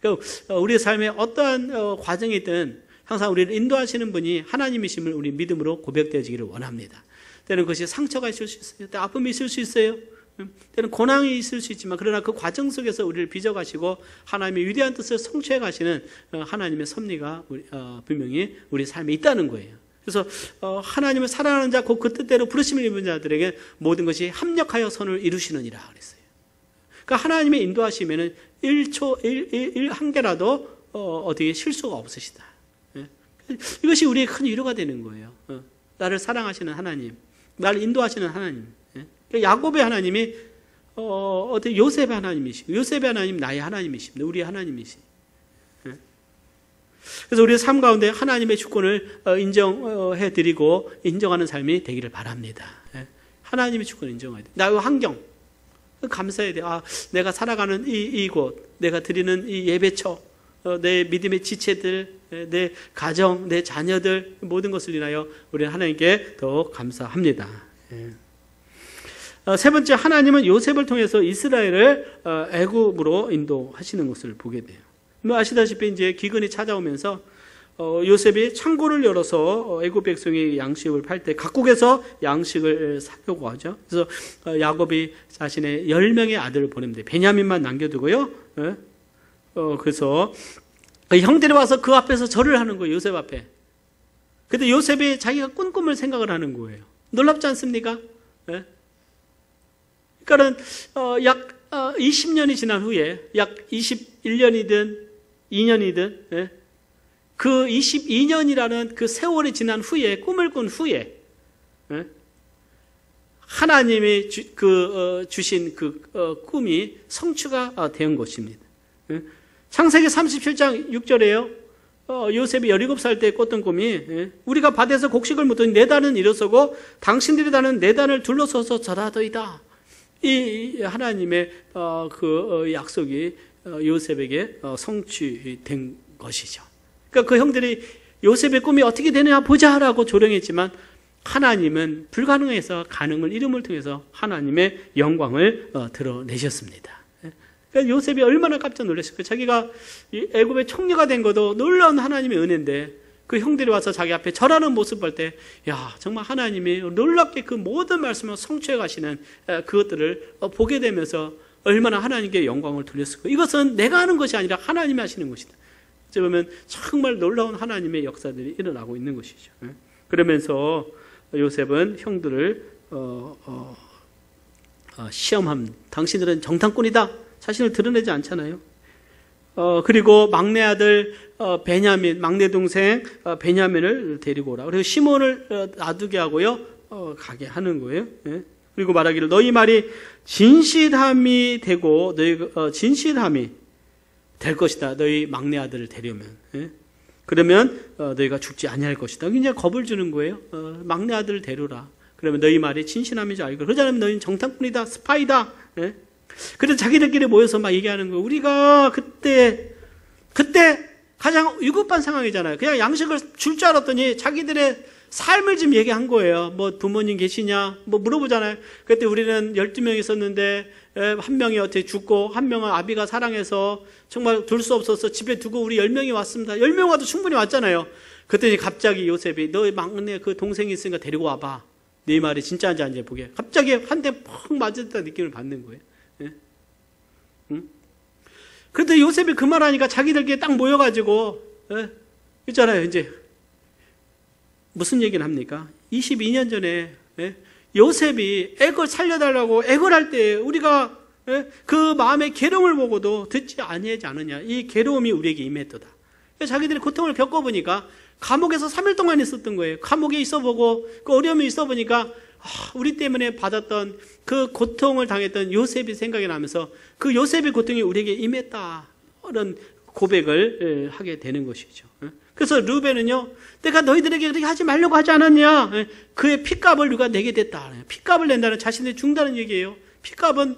그러니까 우리의 삶에 어떠한 과정이 있든 항상 우리를 인도하시는 분이 하나님이심을 우리 믿음으로 고백되어지기를 원합니다. 때는 그것이 상처가 있을 수 있어요. 때는 아픔이 있을 수 있어요. 때는 고난이 있을 수 있지만 그러나 그 과정 속에서 우리를 빚어가시고 하나님의 위대한 뜻을 성취해 가시는 하나님의 섭리가 분명히 우리 삶에 있다는 거예요. 그래서 하나님을 사랑하는 자 곧 그 뜻대로 부르심을 입은 자들에게 모든 것이 합력하여 선을 이루시느니라 그랬어요. 그러니까 하나님의 인도하시면은 1초, 한 개라도 어떻게 실수가 없으시다. 이것이 우리의 큰 위로가 되는 거예요. 나를 사랑하시는 하나님, 나를 인도하시는 하나님. 야곱의 하나님이 어떻게 요셉의 하나님이시고 요셉의 하나님 나의 하나님이십니다. 우리의 하나님이시. 그래서 우리의 삶 가운데 하나님의 주권을 인정해 드리고 인정하는 삶이 되기를 바랍니다. 하나님의 주권을 인정해야 돼. 나의 환경 감사해야 돼. 내가 살아가는 이곳, 내가 드리는 이 예배처, 내 믿음의 지체들, 내 가정, 내 자녀들 모든 것을 인하여 우리는 하나님께 더욱 감사합니다. 세 번째, 하나님은 요셉을 통해서 이스라엘을 애굽으로 인도하시는 것을 보게 돼요. 아시다시피 이제 기근이 찾아오면서 요셉이 창고를 열어서 애굽 백성이 양식을 팔 때 각국에서 양식을 사려고 하죠. 그래서 야곱이 자신의 10명의 아들을 보냅니다. 베냐민만 남겨두고요. 그래서 형들이 와서 그 앞에서 절을 하는 거예요. 요셉 앞에. 근데 요셉이 자기가 꾼 꿈을 생각을 하는 거예요. 놀랍지 않습니까? 그러니까는 약 20년이 지난 후에 약 21년이든 2년이든 그 22년이라는 그 세월이 지난 후에 꿈을 꾼 후에 하나님이 주신 그 꿈이 성취가 된 것입니다. 창세기 37장 6절에요. 요셉이 17살 때 꿨던 꿈이 우리가 밭에서 곡식을 묻더니 네 단은 일어서고 당신들이 다는 네 단을 둘러서서 절하더이다. 이 하나님의 그 약속이 요셉에게 성취된 것이죠. 그러니까 그 형들이 요셉의 꿈이 어떻게 되느냐 보자라고 조롱했지만 하나님은 불가능해서 가능을 이름을 통해서 하나님의 영광을 드러내셨습니다. 그러니까 요셉이 얼마나 깜짝 놀랐을까요? 자기가 애굽의 총리가 된 것도 놀라운 하나님의 은혜인데 그 형들이 와서 자기 앞에 절하는 모습 볼 때, 야, 정말 하나님이 놀랍게 그 모든 말씀을 성취해 가시는 그것들을 보게 되면서 얼마나 하나님께 영광을 돌렸을까. 이것은 내가 하는 것이 아니라 하나님이 하시는 것이다. 어찌 보면 정말 놀라운 하나님의 역사들이 일어나고 있는 것이죠. 그러면서 요셉은 형들을 시험합니다. 당신들은 정탐꾼이다. 자신을 드러내지 않잖아요. 그리고 막내 아들 베냐민, 막내 동생 베냐민을 데리고 오라. 그리고 시몬을 놔두게 하고요, 가게 하는 거예요. 예? 그리고 말하기를 너희 말이 진실함이 되고 진실함이 될 것이다. 너희 막내 아들을 데려오면. 예? 그러면 너희가 죽지 아니할 것이다. 굉장히 겁을 주는 거예요. 막내 아들을 데려오라. 그러면 너희 말이 진실함인 줄 알고, 그러지 않으면 너희는 정탐꾼이다, 스파이다. 예? 그래서 자기들끼리 모여서 막 얘기하는 거예요. 우리가 그때 가장 위급한 상황이잖아요. 그냥 양식을 줄 줄 알았더니 자기들의 삶을 좀 얘기한 거예요. 뭐 부모님 계시냐 뭐 물어보잖아요. 그때 우리는 12명 있었는데 한 명이 어떻게 죽고 한 명은 아비가 사랑해서 정말 둘 수 없어서 집에 두고 우리 10명이 왔습니다. 10명 와도 충분히 왔잖아요. 그랬더니 갑자기 요셉이 너 막내 그 동생이 있으니까 데리고 와봐. 네 말이 진짜인지 아닌지 보게. 갑자기 한 대 퍽 맞았다 느낌을 받는 거예요. 예? 응? 그런데 요셉이 그 말하니까 자기들끼리 딱 모여가지고, 예? 있잖아요. 이제 무슨 얘기를 합니까? 22년 전에, 예? 요셉이 애걸 살려달라고 애걸 할 때 우리가, 예? 그 마음의 괴로움을 보고도 듣지 아니하지 않느냐. 이 괴로움이 우리에게 임했도다. 자기들이 고통을 겪어보니까 감옥에서 3일 동안 있었던 거예요. 감옥에 있어보고 그 어려움이 있어보니까 우리 때문에 받았던 그 고통을 당했던 요셉이 생각이 나면서 그 요셉의 고통이 우리에게 임했다, 이런 고백을 하게 되는 것이죠. 그래서 르벤은요, 내가 너희들에게 그렇게 하지 말라고 하지 않았냐. 그의 피값을 누가 내게 됐다. 피값을 낸다는 자신이 죽는다는 얘기예요.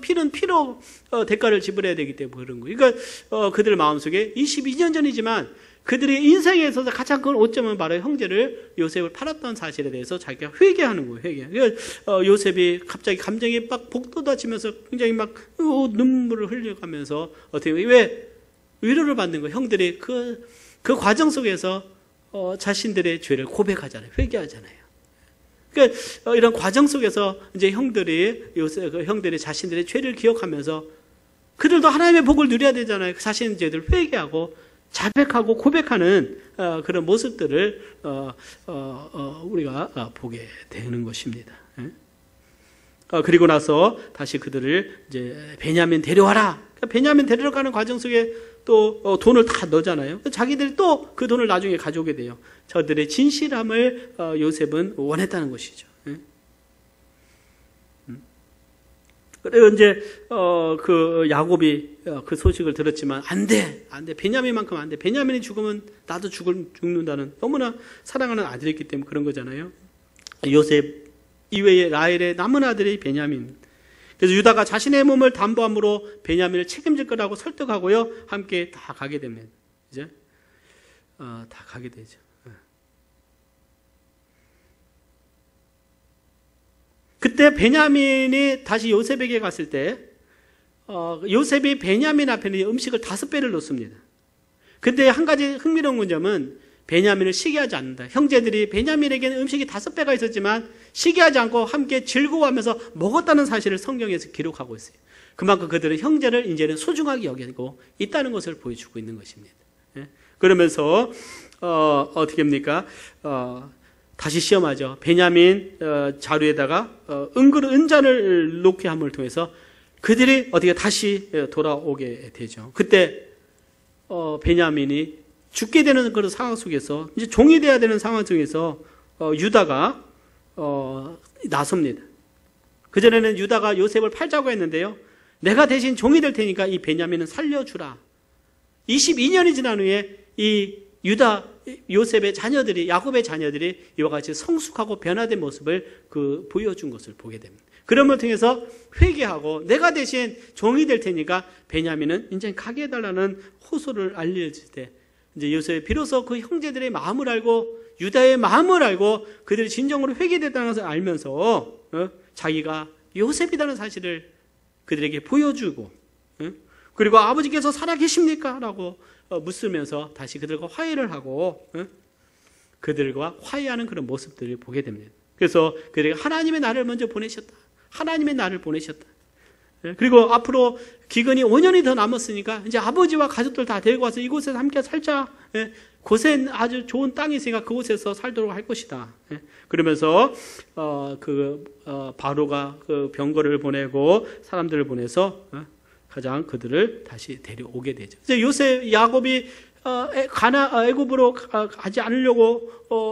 피는 피로 대가를 지불해야 되기 때문에 그런 거예요. 그러니까 그들 마음속에 22년 전이지만 그들의 인생에 있어서 가장 큰 오점은 바로 형제를 요셉을 팔았던 사실에 대해서 자기가 회개하는 거예요. 회개. 그러니까 요셉이 갑자기 감정이 막 복돋아지면서 굉장히 막 눈물을 흘려가면서 어떻게 왜 위로를 받는 거예요. 형들이 그 과정 속에서 자신들의 죄를 고백하잖아요. 회개하잖아요. 그러니까 이런 과정 속에서 이제 형들이 자신들의 죄를 기억하면서 그들도 하나님의 복을 누려야 되잖아요. 자신의 죄를 회개하고 자백하고 고백하는 그런 모습들을 우리가 보게 되는 것입니다. 그리고 나서 다시 그들을 이제 베냐민 데려와라. 베냐민 데려가는 과정 속에 또 돈을 다 넣잖아요. 자기들이 또 그 돈을 나중에 가져오게 돼요. 저들의 진실함을 요셉은 원했다는 것이죠. 그래서 이제 그 야곱이 그 소식을 들었지만 안 돼. 베냐민만큼 안 돼. 베냐민이 죽으면 나도 죽는다는, 너무나 사랑하는 아들이기 때문에 그런 거잖아요. 요셉 이외에 라헬의 남은 아들이 베냐민. 그래서 유다가 자신의 몸을 담보함으로 베냐민을 책임질 거라고 설득하고요, 함께 다 가게 됩니다. 이제 다 가게 되죠. 그때 베냐민이 다시 요셉에게 갔을 때 요셉이 베냐민 앞에는 음식을 5배를 놓습니다. 근데 한 가지 흥미로운 점은 베냐민을 시기하지 않는다. 형제들이 베냐민에게는 음식이 5배가 있었지만 시기하지 않고 함께 즐거워하면서 먹었다는 사실을 성경에서 기록하고 있어요. 그만큼 그들은 형제를 이제는 소중하게 여기고 있다는 것을 보여주고 있는 것입니다. 그러면서 어떻게 합니까? 다시 시험하죠. 베냐민 자루에다가 은잔을 놓게 함을 통해서 그들이 어떻게 다시 돌아오게 되죠. 그때 베냐민이 죽게 되는 그런 상황 속에서, 이제 종이 돼야 되는 상황 속에서 유다가 나섭니다. 그전에는 유다가 요셉을 팔자고 했는데요, 내가 대신 종이 될 테니까 이 베냐민은 살려주라. 22년이 지난 후에 이 요셉의 자녀들이, 야곱의 자녀들이 이와 같이 성숙하고 변화된 모습을 보여준 것을 보게 됩니다. 그런 걸 통해서 회개하고 내가 대신 종이 될 테니까 베냐민은 이제 가게 해달라는 호소를 알려질 때, 이제 요셉이 비로소 그 형제들의 마음을 알고 유다의 마음을 알고 그들이 진정으로 회개됐다는 것을 알면서 자기가 요셉이라는 사실을 그들에게 보여주고, 그리고 아버지께서 살아계십니까? 라고 묻으면서 다시 그들과 화해를 하고 그들과 화해하는 그런 모습들을 보게 됩니다. 그래서 그들이 하나님의 나를 먼저 보내셨다. 하나님의 나를 보내셨다. 그리고 앞으로 기근이 5년이 더 남았으니까 이제 아버지와 가족들 다 데리고 와서 이곳에서 함께 살자. 곳에 아주 좋은 땅이 있으니까 그곳에서 살도록 할 것이다. 그러면서 바로가 그 병거를 보내고 사람들을 보내서 가장 그들을 다시 데려오게 되죠. 그래서 야곱이 애굽으로 가지 않으려고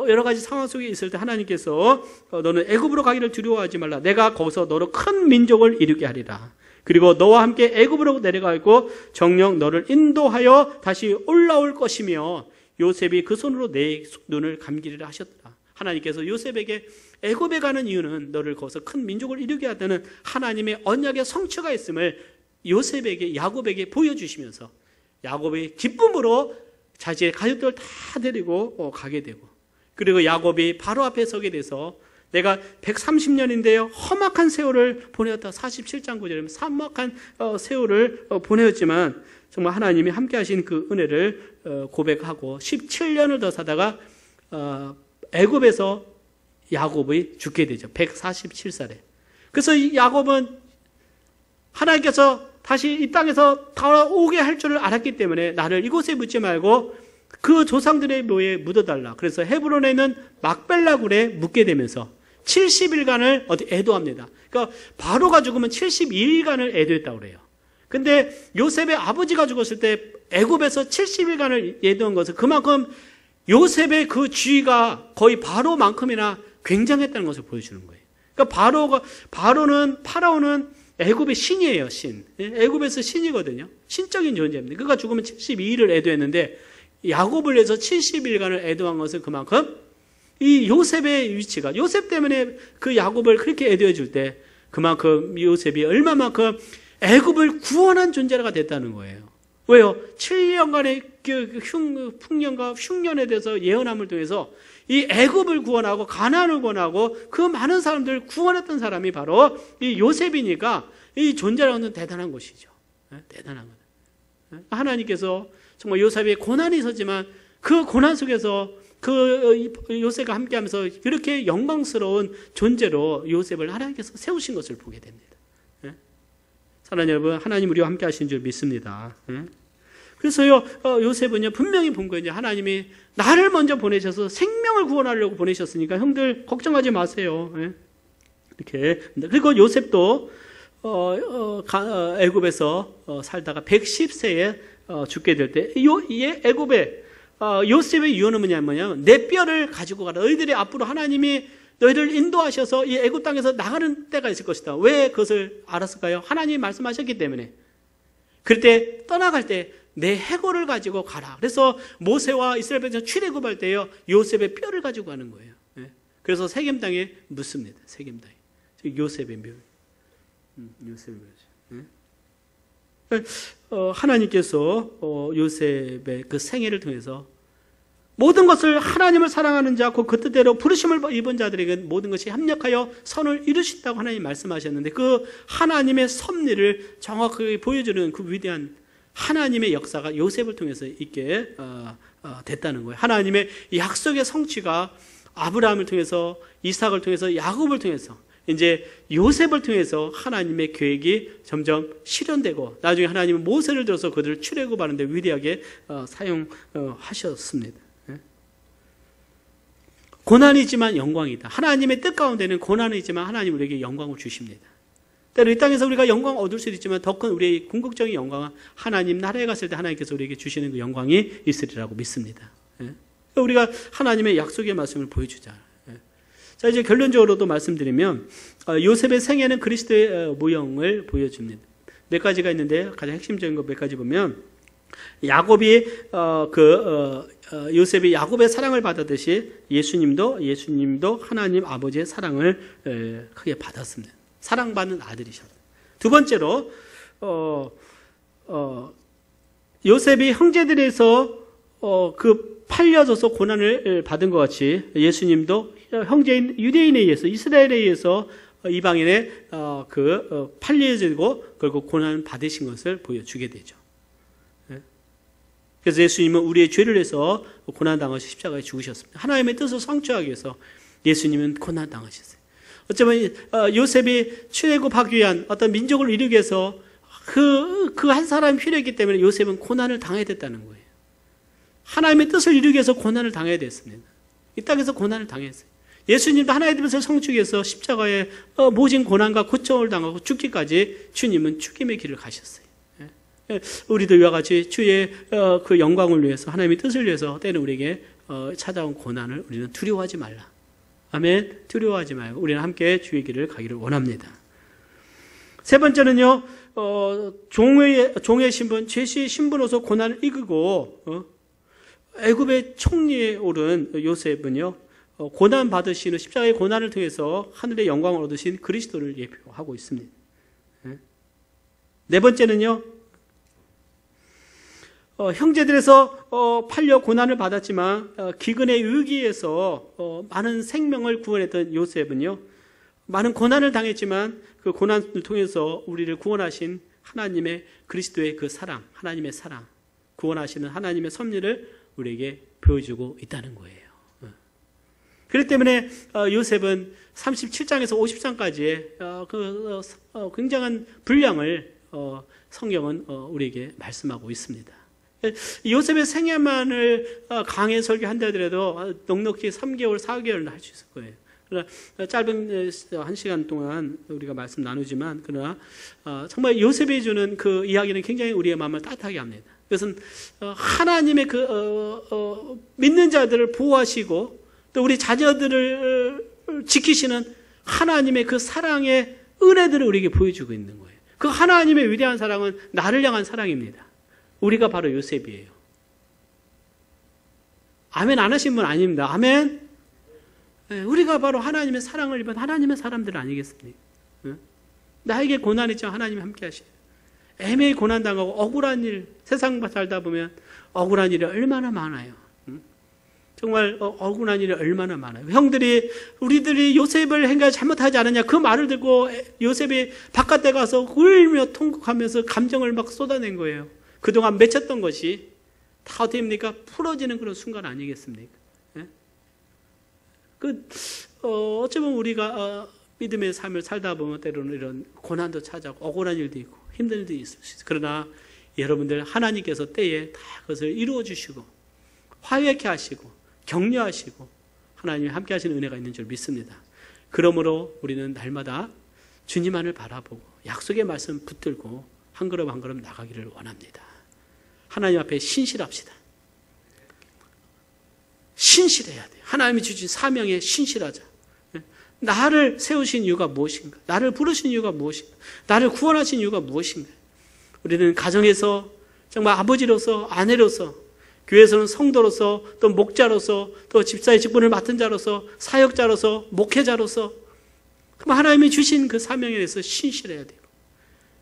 여러 가지 상황 속에 있을 때 하나님께서 너는 애굽으로 가기를 두려워하지 말라. 내가 거기서 너로 큰 민족을 이루게 하리라. 그리고 너와 함께 애굽으로 내려가 있고 정녕 너를 인도하여 다시 올라올 것이며 요셉이 그 손으로 내 눈을 감기리라 하셨더라. 하나님께서 요셉에게 애굽에 가는 이유는 너를 거기서 큰 민족을 이루게 하다는 하나님의 언약의 성취가 있음을 요셉에게 야곱에게 보여주시면서 야곱이 기쁨으로 자기의 가족들을 다 데리고 가게 되고, 그리고 야곱이 바로 앞에 서게 돼서 내가 130년인데요 험악한 세월을 보내었다. 47장 9절에 험악한 세월을 보내었지만 정말 하나님이 함께 하신 그 은혜를 고백하고 17년을 더 사다가 애굽에서 야곱이 죽게 되죠. 147살에. 그래서 이 야곱은 하나님께서 다시 이 땅에서 돌아오게 할 줄을 알았기 때문에 나를 이곳에 묻지 말고 그 조상들의 묘에 묻어달라. 그래서 헤브론에 있는 막벨라굴에 묻게 되면서 70일간을 애도합니다. 그러니까 바로가 죽으면 72일간을 애도했다고 그래요. 근데 요셉의 아버지가 죽었을 때 애굽에서 70일간을 애도한 것은 그만큼 요셉의 그 지위가 거의 바로만큼이나 굉장했다는 것을 보여주는 거예요. 그러니까 파라오는 애굽의 신이에요, 신. 애굽에서 신이거든요. 신적인 존재입니다. 그가 죽으면 72일을 애도했는데 야곱을 위해서 70일간을 애도한 것은 그만큼 이 요셉의 위치가, 요셉 때문에 그 야곱을 그렇게 애도해 줄 때 그만큼 요셉이 얼마만큼 애굽을 구원한 존재가 됐다는 거예요. 왜요? 7년간의 풍년과 흉년에 대해서 예언함을 통해서 이 애굽을 구원하고 가나안을 구원하고 그 많은 사람들을 구원했던 사람이 바로 이 요셉이니까 이 존재라는 대단한 것이죠. 대단한 것. 하나님께서 정말 요셉의 고난이 있었지만 그 고난 속에서 그 요셉과 함께하면서 이렇게 영광스러운 존재로 요셉을 하나님께서 세우신 것을 보게 됩니다. 사랑하는 여러분, 하나님 우리와 함께 하신 줄 믿습니다. 그래서요, 요셉은요, 분명히 본 거예요. 하나님이 나를 먼저 보내셔서 생명을 구원하려고 보내셨으니까 형들 걱정하지 마세요. 이렇게. 그리고 요셉도, 애굽에서 살다가 110세에 죽게 될 때, 애굽에, 요셉의 유언은 뭐냐면, 내 뼈를 가지고 가라. 너희들이 앞으로 하나님이 너희를 인도하셔서 이 애굽 땅에서 나가는 때가 있을 것이다. 왜 그것을 알았을까요? 하나님이 말씀하셨기 때문에. 그럴 때 떠나갈 때 내 해골을 가지고 가라. 그래서 모세와 이스라엘 백성 출애굽할 때요 요셉의 뼈를 가지고 가는 거예요. 그래서 세겜 땅에 묻습니다. 세겜 땅에 요셉의 뼈. 요셉의 뼈. 하나님께서 요셉의 그 생애를 통해서 모든 것을 하나님을 사랑하는 자, 그 뜻대로 부르심을 입은 자들에게 모든 것이 합력하여 선을 이루신다고 하나님 말씀하셨는데 그 하나님의 섭리를 정확하게 보여주는 그 위대한 하나님의 역사가 요셉을 통해서 있게 됐다는 거예요. 하나님의 약속의 성취가 아브라함을 통해서, 이삭을 통해서, 야곱을 통해서, 이제 요셉을 통해서 하나님의 계획이 점점 실현되고 나중에 하나님은 모세를 들어서 그들을 출애굽하는데 위대하게 사용하셨습니다. 고난이지만 영광이다. 하나님의 뜻 가운데는 고난이지만 하나님 우리에게 영광을 주십니다. 때로 이 땅에서 우리가 영광 얻을 수도 있지만 더 큰 우리의 궁극적인 영광은 하나님 나라에 갔을 때 하나님께서 우리에게 주시는 그 영광이 있으리라고 믿습니다. 우리가 하나님의 약속의 말씀을 보여주자. 자, 이제 결론적으로도 말씀드리면 요셉의 생애는 그리스도의 모형을 보여줍니다. 몇 가지가 있는데 가장 핵심적인 거 몇 가지 보면 야곱이 요셉이 야곱의 사랑을 받았듯이 예수님도 하나님 아버지의 사랑을 크게 받았습니다. 사랑받는 아들이셨다. 두 번째로 요셉이 형제들에서 그 팔려져서 고난을 받은 것 같이 예수님도 형제인 유대인에 의해서 이스라엘에 의해서 이방인의 팔려지고 결국 고난을 받으신 것을 보여주게 되죠. 그래서 예수님은 우리의 죄를 해서 고난당하셔서 십자가에 죽으셨습니다. 하나님의 뜻을 성취하기 위해서 예수님은 고난당하셨어요. 어쩌면 요셉이 출애굽하기 위한 어떤 민족을 이루기 위해서 그 한 사람이 필요했기 때문에 요셉은 고난을 당해야 됐다는 거예요. 하나님의 뜻을 이루기 위해서 고난을 당해야 됐습니다. 이 땅에서 고난을 당했어요. 예수님도 하나님의 뜻을 성취하기 위해서 십자가에 모진 고난과 고통을 당하고 죽기까지 주님은 죽임의 길을 가셨어요. 우리도 이와 같이 주의 그 영광을 위해서, 하나님의 뜻을 위해서 때는 우리에게 찾아온 고난을 우리는 두려워하지 말라. 아멘. 두려워하지 말고 우리는 함께 주의 길을 가기를 원합니다. 세 번째는요, 종의 신분, 죄시의 신분으로서 고난을 이기고 애굽의 총리에 오른 요셉은요, 고난 받으시는 십자가의 고난을 통해서 하늘의 영광을 얻으신 그리스도를 예표하고 있습니다. 네 번째는요, 형제들에서 팔려 고난을 받았지만 기근에 의기에서 많은 생명을 구원했던 요셉은요, 많은 고난을 당했지만 그 고난을 통해서 우리를 구원하신 하나님의 그리스도의 그 사랑, 하나님의 사랑, 구원하시는 하나님의 섭리를 우리에게 보여주고 있다는 거예요. 그렇기 때문에 요셉은 37장에서 50장까지의 그 굉장한 분량을 성경은 우리에게 말씀하고 있습니다. 요셉의 생애만을 강해 설교한다 하더라도 넉넉히 3개월, 4개월은 할 수 있을 거예요. 그러나 짧은 1시간 동안 우리가 말씀 나누지만, 그러나 정말 요셉이 주는 그 이야기는 굉장히 우리의 마음을 따뜻하게 합니다. 그것은 하나님의 그 믿는 자들을 보호하시고 또 우리 자녀들을 지키시는 하나님의 그 사랑의 은혜들을 우리에게 보여주고 있는 거예요. 그 하나님의 위대한 사랑은 나를 향한 사랑입니다. 우리가 바로 요셉이에요. 아멘 안 하신 분 아닙니다. 아멘. 우리가 바로 하나님의 사랑을 입은 하나님의 사람들 아니겠습니까? 나에게 고난 있지만 하나님이 함께 하셔요. 애매히 고난당하고 억울한 일, 세상 살다 보면 억울한 일이 얼마나 많아요. 정말 억울한 일이 얼마나 많아요. 형들이 우리들이 요셉을 행가 잘못하지 않았냐 그 말을 듣고 요셉이 바깥에 가서 울며 통곡하면서 감정을 막 쏟아낸 거예요. 그동안 맺혔던 것이 다 어떻게 됩니까? 풀어지는 그런 순간 아니겠습니까? 어쩌면 우리가 믿음의 삶을 살다 보면 때로는 이런 고난도 찾아오고 억울한 일도 있고 힘든 일도 있을 수 있어요. 그러나 여러분들 하나님께서 때에 다 그것을 이루어 주시고 화해케 하시고 격려하시고 하나님이 함께 하시는 은혜가 있는 줄 믿습니다. 그러므로 우리는 날마다 주님만을 바라보고 약속의 말씀 붙들고 한 걸음 한 걸음 나가기를 원합니다. 하나님 앞에 신실합시다. 신실해야 돼요. 하나님이 주신 사명에 신실하자. 나를 세우신 이유가 무엇인가? 나를 부르신 이유가 무엇인가? 나를 구원하신 이유가 무엇인가? 우리는 가정에서 정말 아버지로서, 아내로서, 교회에서는 성도로서, 또 목자로서, 또 집사의 직분을 맡은 자로서, 사역자로서, 목회자로서 하나님이 주신 그 사명에 대해서 신실해야 되고,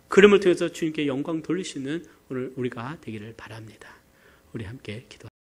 그름을 통해서 주님께 영광 돌릴 수 있는 오늘 우리가 되기를 바랍니다. 우리 함께 기도합시다.